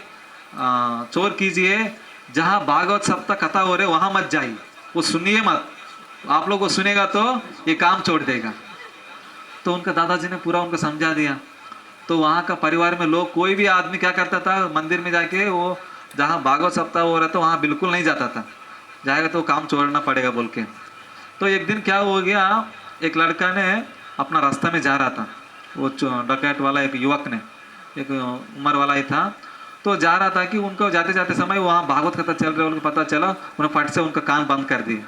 चोर कीजिए, जहाँ भागवत सप्ताह कथा हो रहे वहाँ मत जाइए, वो सुनिए मत, आप लोग को सुनेगा तो ये काम छोड़ देगा। तो उनका दादाजी ने पूरा उनको समझा दिया। तो वहाँ का परिवार में लोग कोई भी आदमी क्या करता था, मंदिर में जाके वो जहाँ भागवत सप्ताह हो रहा था वहाँ बिल्कुल नहीं जाता था, जाएगा तो काम छोड़ना पड़ेगा बोल के। तो एक दिन क्या हो गया, एक लड़का ने अपना रास्ता में जा रहा था, वो डकैत वाला एक युवक ने, एक उम्र वाला ही था, तो जा रहा था कि उनको जाते जाते समय वहाँ भागवत कथा चल रहे, उनको पता चला, उन्होंने फट से उनका कान बंद कर दिए,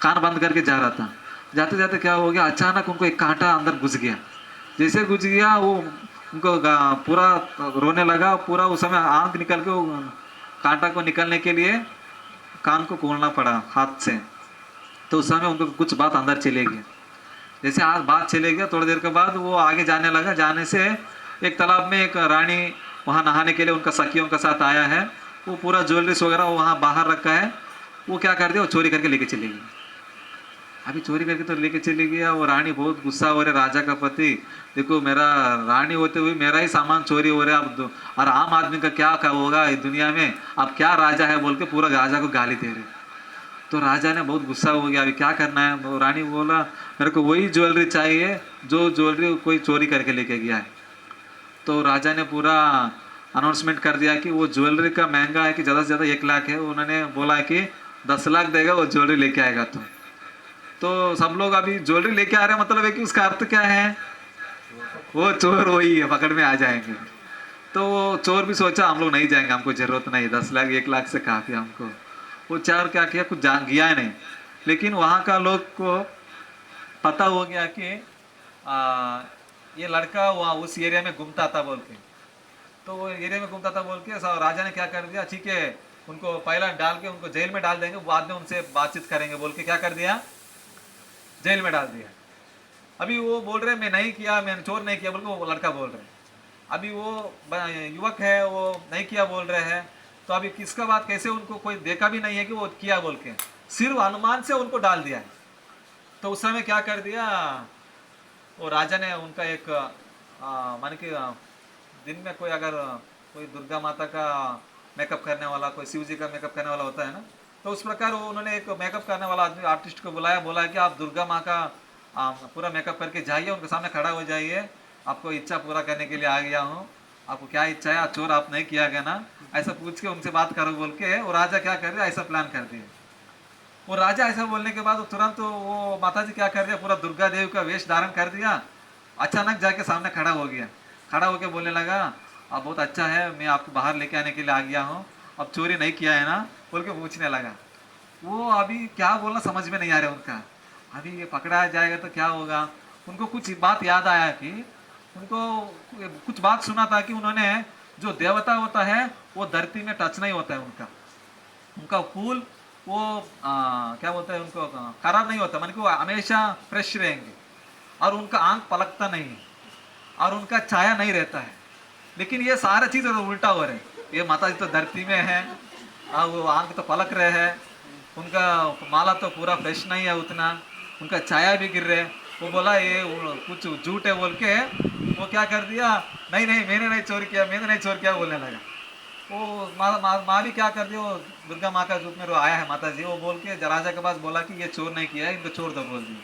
कान बंद करके जा रहा था। जाते जाते क्या हो गया, अचानक उनको एक कांटा अंदर घुस गया। जैसे घुस गया वो उनको पूरा रोने लगा, पूरा उस समय आंख निकल के वो कांटा को निकलने के लिए कान को खोलना पड़ा हाथ से। तो उस समय उनको कुछ बात अंदर चले गई, जैसे आज बात चले गया, थोड़ी देर के बाद वो आगे जाने लगा। जाने से एक तालाब में एक रानी वहाँ नहाने के लिए उनका सखियों के साथ आया है, वो पूरा ज्वेलरीज वगैरह वहाँ बाहर रखा है, वो क्या कर दिया, वो चोरी करके लेके चली गई। अभी चोरी करके तो लेके चली गया, वो रानी बहुत गुस्सा हो रहे, राजा का पति, देखो मेरा रानी होते हुए मेरा ही सामान चोरी हो रहा है, अब और आम आदमी का क्या होगा इस दुनिया में, अब क्या राजा है बोल के पूरा राजा को गाली दे रहे। तो राजा ने बहुत गुस्सा हो गया, अभी क्या करना है। वो रानी बोला मेरे को वही ज्वेलरी चाहिए जो ज्वेलरी कोई चोरी करके लेके गया है। तो राजा ने पूरा अनाउंसमेंट कर दिया कि वो ज्वेलरी का महंगा है कि ज़्यादा से ज़्यादा 1 लाख है, उन्होंने बोला कि 10 लाख देगा वो ज्वेलरी लेके आएगा। तो सब लोग अभी ज्वेलरी लेके आ रहे हैं, मतलब है कि उसका अर्थ क्या है, वो चोर वही है, पकड़ में आ जाएंगे। तो वो चोर भी सोचा हम लोग नहीं जाएंगे, हमको जरूरत नहीं, 10 लाख 1 लाख से काफ़ी हमको। वो चार क्या किया, कुछ जान गया है नहीं, लेकिन वहाँ का लोग को पता हो गया कि ये लड़का वहाँ उस एरिया में घूमता था बोल के। तो वो एरिया में घूमता था बोल के राजा ने क्या कर दिया, ठीक है उनको पहला डाल के उनको जेल में डाल देंगे, बाद में उनसे बातचीत करेंगे बोल के क्या कर दिया, जेल में डाल दिया। अभी वो बोल रहे मैं नहीं किया, मैंने चोर नहीं किया बोल के वो लड़का बोल रहे। अभी वो युवक है वो नहीं किया बोल रहे हैं, तो अभी किसका बात कैसे, उनको कोई देखा भी नहीं है कि वो किया बोल के, सिर्फ अनुमान से उनको डाल दिया है। तो उस समय क्या कर दिया, वो राजा ने उनका एक मान के दिन में कोई अगर कोई दुर्गा माता का मेकअप करने वाला, कोई शिव जी का मेकअप करने वाला होता है ना, तो उस प्रकार वो उन्होंने एक मेकअप करने वाला आदमी आर्टिस्ट को बुलाया, बोला कि आप दुर्गा माँ का पूरा मेकअप करके जाइए, उनके सामने खड़ा हो जाइए, आपको इच्छा पूरा करने के लिए आ गया हूँ, आपको क्या इच्छा है, चोर आप नहीं किया गया ना, ऐसा पूछ के उनसे बात करो बोल के वो राजा क्या कर दिया, ऐसा प्लान कर दिया। वो राजा ऐसा बोलने के बाद वो तुरंत वो माता जी क्या कर दिया, पूरा दुर्गा देवी का वेश धारण कर दिया, अचानक जाके सामने खड़ा हो गया, खड़ा होके बोलने लगा आप बहुत अच्छा है, मैं आपको बाहर लेके आने के लिए आ गया हूँ, अब चोरी नहीं किया है ना बोल के पूछने लगा। वो अभी क्या बोलना समझ में नहीं आ रहा उनका, अभी ये पकड़ा जाएगा तो क्या होगा। उनको कुछ बात याद आया कि उनको कुछ बात सुना था कि उन्होंने जो देवता होता है वो धरती में टच नहीं होता है, उनका फूल वो क्या बोलते हैं, उनको खराब नहीं होता, मान कि वो हमेशा फ्रेश रहेंगे, और उनका आंख पलकता नहीं है, और उनका छाया नहीं रहता है। लेकिन ये सारा चीज़ उल्टा हो रहे हैं, ये माता जी तो धरती में है, वो आंख तो पलक रहे हैं, उनका माला तो पूरा फ्रेश नहीं है उतना, उनका छाया भी गिर रहे। वो बोला ये कुछ झूठ है बोल के वो क्या कर दिया, नहीं नहीं मैंने नहीं चोरी किया, मैंने नहीं चोरी किया बोलने लगा। वो माँ भी क्या कर दी, वो दुर्गा माँ का रूप में आया है माता जी, वो बोल के राजा के पास बोला कि ये चोर नहीं किया है, इनको छोड़ दो बोल दिया।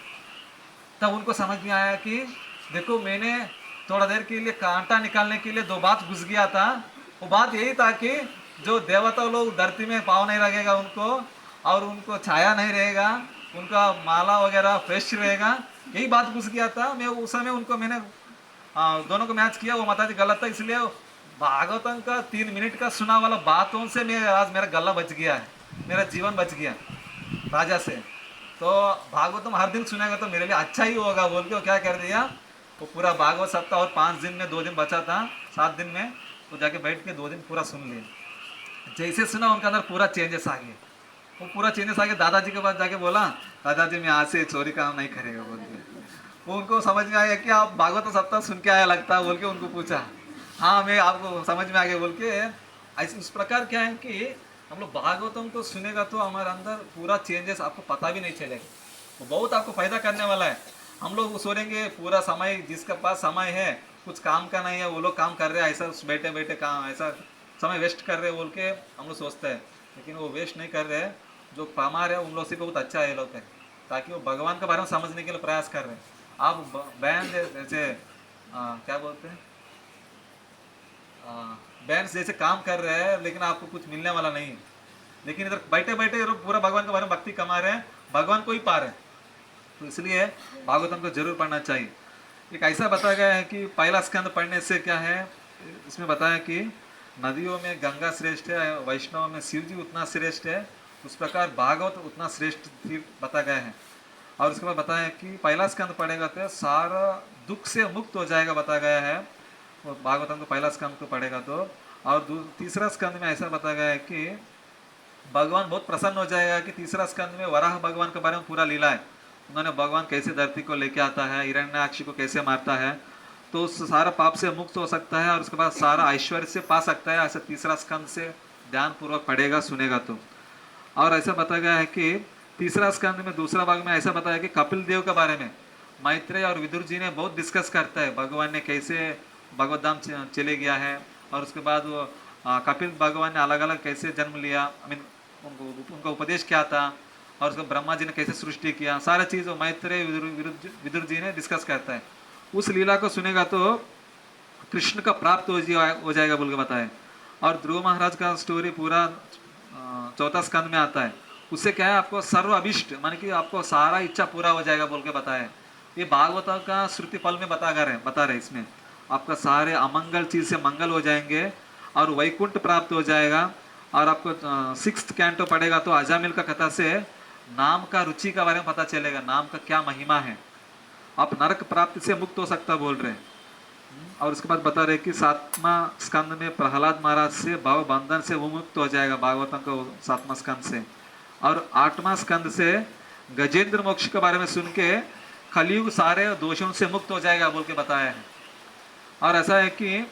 तब उनको समझ में आया कि देखो मैंने थोड़ा देर के लिए कांटा निकालने के लिए 2 बात घुस गया था, वो बात यही था कि जो देवता लोग धरती में पाँव नहीं लगेगा उनको, और उनको छाया नहीं रहेगा, उनका माला वगैरह फ्रेश रहेगा, यही बात घुस गया था। मैं उस समय उनको मैंने दोनों को मैच किया, वो माता जी गलत था, इसलिए भागवतम का 3 मिनट का सुना वाला बातों से मैं आज मेरा गला बच गया है, मेरा जीवन बच गया राजा से। तो भागवतम हर दिन सुनेगा तो मेरे लिए अच्छा ही होगा बोल के वो क्या कर दिया, वो पूरा भागवत सप्ताह और 5 दिन में 2 दिन बचा था, 7 दिन में तो जाके बैठ के 2 दिन पूरा सुन लिया। जैसे सुना उनके अंदर पूरा चेंजेस आ गए, वो पूरा चेंजेस आ गया। दादाजी के पास जाके बोला दादाजी मैं आज से चोरी काम नहीं करेगा बोल के। उनको समझ में आया कि आप भागवत सप्ताह सुन के आया लगता है बोल के उनको पूछा। हाँ मैं आपको समझ में आ गया बोल के। ऐसे उस प्रकार क्या है कि हम लोग भागवतम को सुनेगा तो हमारे अंदर पूरा चेंजेस आपको पता भी नहीं चलेगा, वो बहुत आपको फायदा करने वाला है। हम लोग सोचेंगे पूरा समय, जिसके पास समय है कुछ काम का नहीं है वो लोग काम कर रहे हैं, ऐसा बैठे बैठे काम ऐसा समय वेस्ट कर रहे हैं बोल के हम लोग सोचते हैं, लेकिन वो वेस्ट नहीं कर रहे हैं। जो कमा रहे हैं उन लोग से बहुत अच्छा है लोग है, ताकि वो भगवान के बारे में समझने के लिए प्रयास कर रहे हैं। आप बहन जैसे क्या बोलते हैं, बहन जैसे काम कर रहे हैं लेकिन आपको कुछ मिलने वाला नहीं है, लेकिन इधर बैठे बैठे पूरा भगवान के बारे में भक्ति कमा रहे हैं, भगवान को ही पा रहे हैं। तो इसलिए भागवतम को जरूर पढ़ना चाहिए। एक ऐसा बताया गया है कि पहला स्कंद पढ़ने से क्या है, इसमें बताया कि नदियों में गंगा श्रेष्ठ है, वैष्णव में शिव जी उतना श्रेष्ठ है, उस प्रकार भागवत उतना श्रेष्ठ भी बताया गया है। और उसके बाद बताया कि पहला स्कंद पढ़ेगा तो सारा दुख से मुक्त हो जाएगा बताया गया है, वो भागवतम को पहला स्कंद को पढ़ेगा तो। और तीसरा स्कंद में ऐसा बताया गया है कि भगवान बहुत प्रसन्न हो जाएगा कि तीसरा स्कंद में वराह भगवान के बारे में पूरा लीला है, उन्होंने भगवान कैसे धरती को लेके आता है, हिरण्याक्ष को कैसे मारता है, तो उस सारा पाप से मुक्त हो सकता है और उसके बाद सारा ऐश्वर्य से पा सकता है। ऐसा तीसरा स्कंद से ध्यान पूर्वक पढ़ेगा सुनेगा तो। और ऐसा बताया गया है कि तीसरा स्कंद में दूसरा भाग में ऐसा बताया कि कपिल देव के बारे में मैत्रेय और विदुर जी ने बहुत डिस्कस करता है, भगवान ने कैसे भगवत धाम चले गया है, और उसके बाद वो कपिल भगवान ने अलग अलग कैसे जन्म लिया, आई मीन उनका उपदेश क्या था, और उसको ब्रह्मा जी ने कैसे सृष्टि किया, सारा चीज़ वो मैत्रेय विदुर जी ने डिस्कस करता है। उस लीला को सुनेगा तो कृष्ण का प्राप्त हो जाएगा बोल के बताए। और ध्रुव महाराज का स्टोरी पूरा चौथा स्कंद में आता है, उससे क्या है आपको सर्व अभिष्ट माने कि आपको सारा इच्छा पूरा हो जाएगा बोल के बताया। ये भागवत का श्रुति फल में बता रहे इसमें आपका सारे अमंगल चीज से मंगल हो जाएंगे और वैकुंठ प्राप्त हो जाएगा। और आपको 6th कैंटो पढ़ेगा तो अजामिल का कथा से नाम का रुचि के बारे में पता चलेगा, नाम का क्या महिमा है, आप नरक प्राप्ति से मुक्त हो सकता बोल रहे हैं। और उसके बाद बता रहे कि 7वां स्कंद में प्रहलाद महाराज से भव बंधन से वो मुक्त हो जाएगा भागवतम को 7वां स्कंद से। और 8वां स्कंद से गजेंद्र मोक्ष के बारे में सुन के कलयुग सारे दोषों से मुक्त हो जाएगा बोल के बताया है। और ऐसा है कि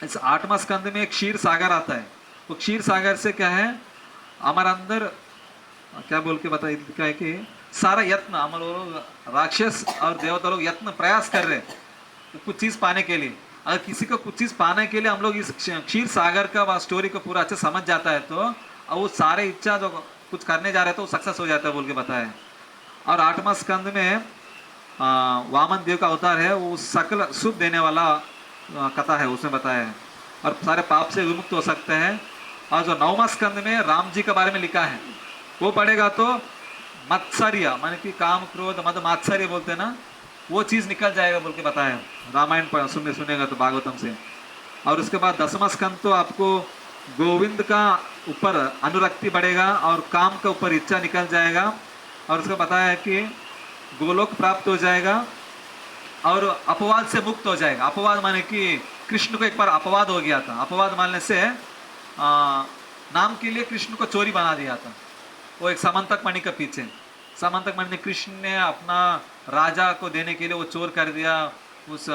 इस 8वां स्कंद में एक क्षीर सागर आता है, वो क्षीर सागर से क्या है हमारे अंदर क्या बोल के बताया क्या है कि सारा यत्न हम लोग राक्षस और देवता लोग यत्न प्रयास कर रहे हैं तो कुछ चीज़ पाने के लिए, अगर किसी को कुछ चीज़ पाने के लिए हम लोग इस क्षीर सागर का स्टोरी को पूरा अच्छे समझ जाता है तो और वो सारे इच्छा जो कुछ करने जा रहे हैं तो वो सक्सेस हो जाता है बोल के बताया। और 8वां स्कंद में वामन देव का अवतार है, वो सकल सुख देने वाला कथा है उसमें बताया है और सारे पाप से विमुक्त हो सकते हैं। और जो 9वां स्कंद में राम जी के बारे में लिखा है वो पढ़ेगा तो मत्सर्य माने कि काम क्रोध मद मात्सर्य बोलते हैं ना, वो चीज़ निकल जाएगा बोल के बताया रामायण सुनेगा तो भागवतम से। और उसके बाद 10वां स्कंद तो आपको गोविंद का ऊपर अनुरक्ति बढ़ेगा और काम के ऊपर इच्छा निकल जाएगा। और उसका बताया है कि गोलोक प्राप्त हो जाएगा और अपवाद से मुक्त हो जाएगा। अपवाद माने कि कृष्ण को एक बार अपवाद हो गया था, अपवाद मानने से नाम के लिए कृष्ण को चोरी बना दिया था, वो एक समंतक मणि के पीछे समंतक मणि कृष्ण ने अपना राजा को देने के लिए वो चोर कर दिया। उस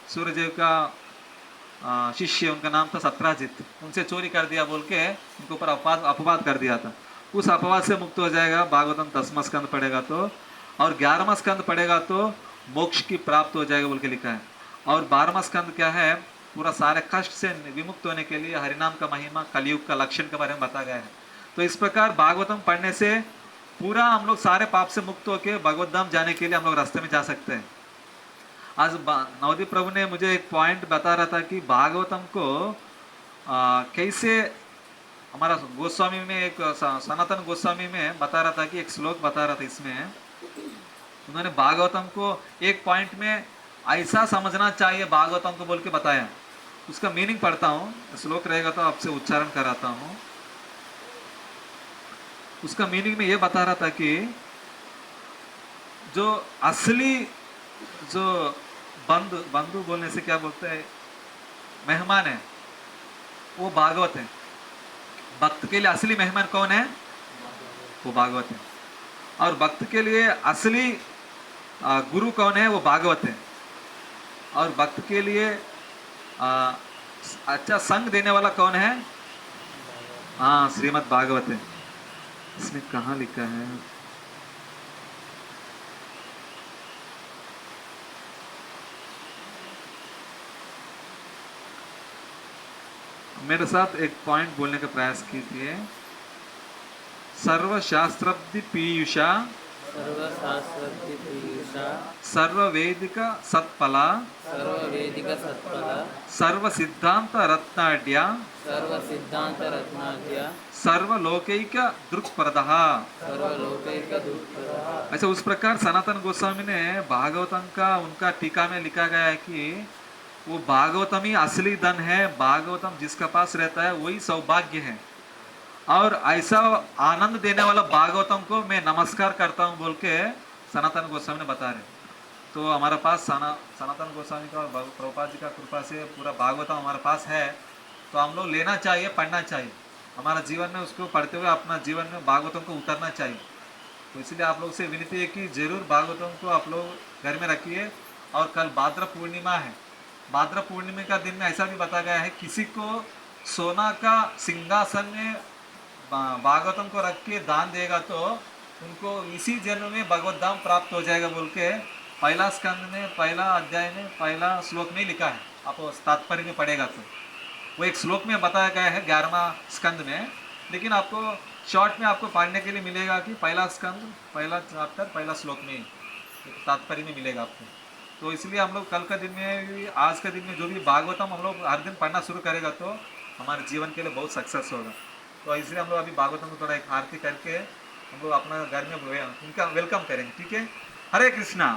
सूर्यदेव का शिष्य उनका नाम था सत्राजित, उनसे चोरी कर दिया बोल के उनके ऊपर अपवाद कर दिया था, उस अपवाद से मुक्त हो जाएगा भागवतम 10वां स्कंद पढ़ेगा तो। और 11वां स्कंद पढ़ेगा तो मोक्ष की प्राप्त हो जाएगा बोल के लिखा है। और 12वां स्कंद क्या है पूरा सारे कष्ट से विमुक्त होने के लिए हरिनाम का महिमा कलयुग का लक्षण के बारे में बताया गया है। तो इस प्रकार भागवतम पढ़ने से पूरा हम लोग सारे पाप से मुक्त होकर भगवत धाम जाने के लिए हम लोग रास्ते में जा सकते हैं। आज नवदीप प्रभु ने मुझे एक पॉइंट बता रहा था कि भागवतम को कैसे हमारा गोस्वामी में एक सनातन गोस्वामी में बता रहा था कि एक श्लोक बता रहा था, इसमें उन्होंने भागवतम को एक पॉइंट में ऐसा समझना चाहिए भागवतम को बोल के बताया। उसका मीनिंग पढ़ता हूँ, श्लोक रहेगा तो आपसे उच्चारण कराता हूँ। उसका मीनिंग में ये बता रहा था कि जो असली जो बंधु बोलने से क्या बोलते हैं मेहमान है वो भागवत है। भक्त के लिए असली मेहमान कौन है? वो भागवत है। और भक्त के लिए असली गुरु कौन है? वो भागवत है। और भक्त के लिए अच्छा संग देने वाला कौन है? हाँ, श्रीमद् भागवत है। इसमें कहाँ लिखा है? मेरे साथ एक पॉइंट बोलने का प्रयास कीजिए। सर्वशास्त्राब्धि पीयूषा सर्वशास्त्रज्ञ पीयूषा सर्ववेदिक सत्फला सर्ववेदिक सत्फल सर्व सिद्धांत रत्नाढ्य सर्वसिद्धांत रत्नाद्य सर्वलोकैक दृक्प्रदः। सर्वलोकैक दुःखप्रदः। ऐसा उस प्रकार सनातन गोस्वामी ने भागवतम का उनका टीका में लिखा गया है कि वो भागवतम ही असली धन है, भागवतम जिसका पास रहता है वही सौभाग्य है। और ऐसा आनंद देने वाला भागवतम को मैं नमस्कार करता हूँ बोल के सनातन गोस्वामी ने बता रहे। तो हमारे पास सनातन गोस्वामी का और प्रभुपाद जी का कृपा से पूरा भागवतम हमारे पास है, तो हम लोग लेना चाहिए, पढ़ना चाहिए, हमारा जीवन में उसको पढ़ते हुए अपना जीवन में भागवतम को उतरना चाहिए। तो इसलिए आप लोग से विनती है कि जरूर भागवतम को आप लोग घर में रखिए। और कल भाद्र पूर्णिमा है, भाद्र पूर्णिमा का दिन में ऐसा भी बताया गया है, किसी को सोना का सिंहासन में भागवतम को रख के दान देगा तो उनको इसी जन्म में भगवत धाम प्राप्त हो जाएगा बोल के पहला स्कंद में पहला अध्याय में पहला श्लोक में लिखा है। आप तात्पर्य में पढ़ेगा तो वो एक श्लोक में बताया गया है 11वां स्कंद में, लेकिन आपको शॉर्ट में आपको पढ़ने के लिए मिलेगा कि पहला स्कंद पहला चैप्टर पहला श्लोक में तात्पर्य में मिलेगा आपको। तो इसलिए हम लोग कल का दिन में आज के दिन में जो भी भागवतम हम लोग हर दिन पढ़ना शुरू करेगा तो हमारे जीवन के लिए बहुत सक्सेस होगा। तो इसलिए हम लोग अभी भागवतम को थोड़ा एक आरती करके हम लोग अपना घर में उनका वेलकम करेंगे, ठीक है? हरे कृष्णा।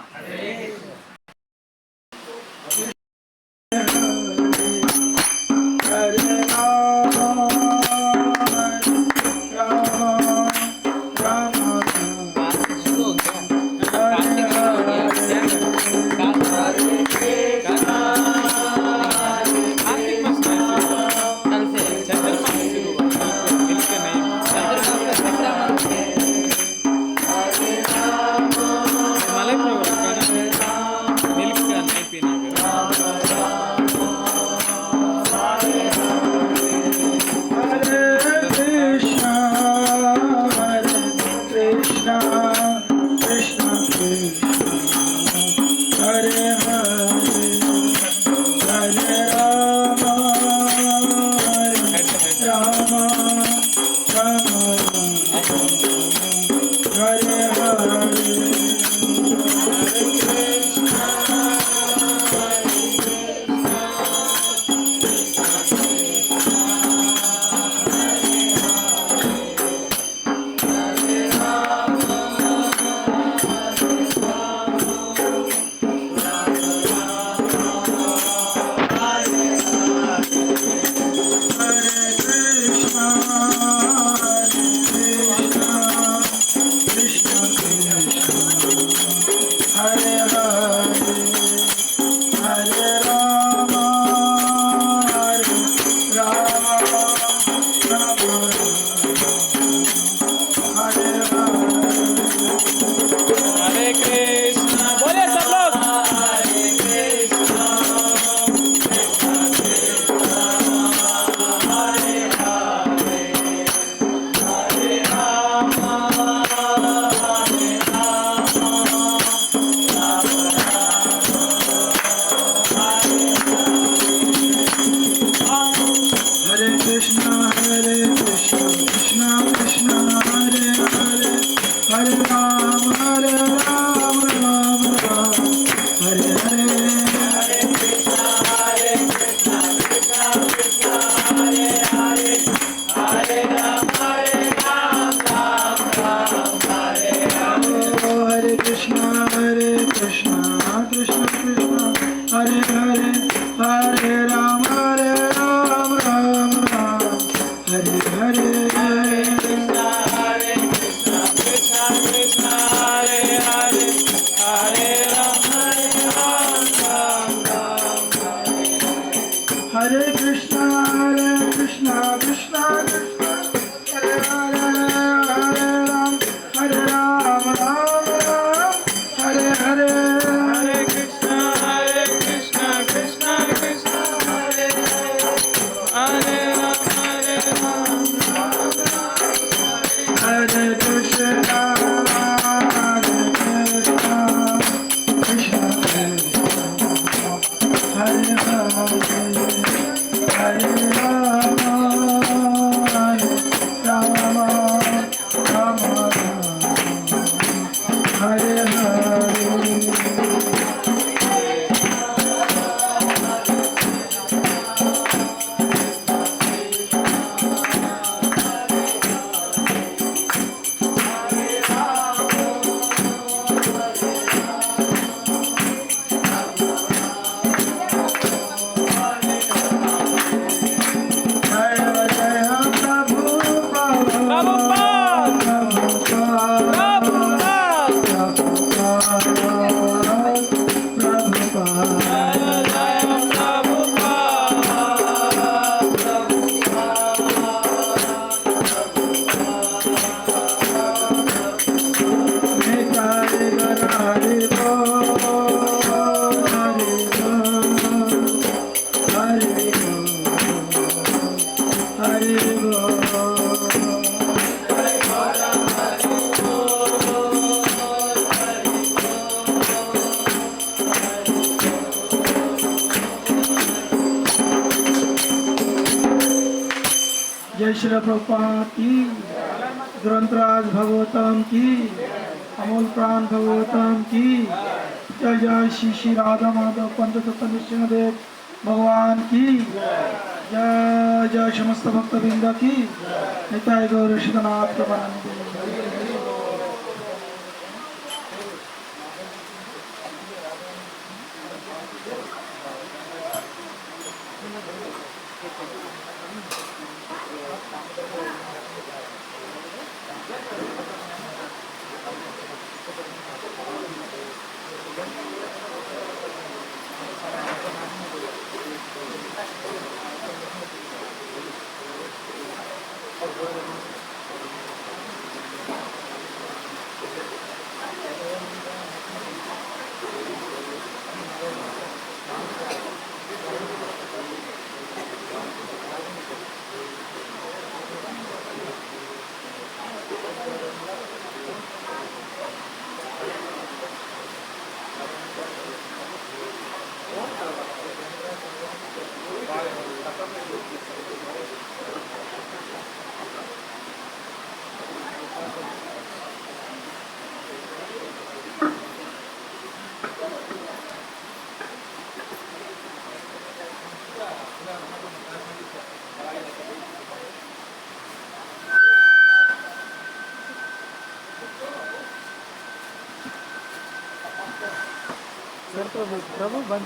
Hare जय श्री प्रभुपाद की, ग्रंथराज भगवतम की, अमोल प्राण भगवतम की, जय जय श्री श्री राधा माधव पंचतत्व नृसिंहदेव भगवान की, जय जय समस्त भक्त वृंद की, निताय गौर शीतनाथ प्रभु। सर प्रभु बन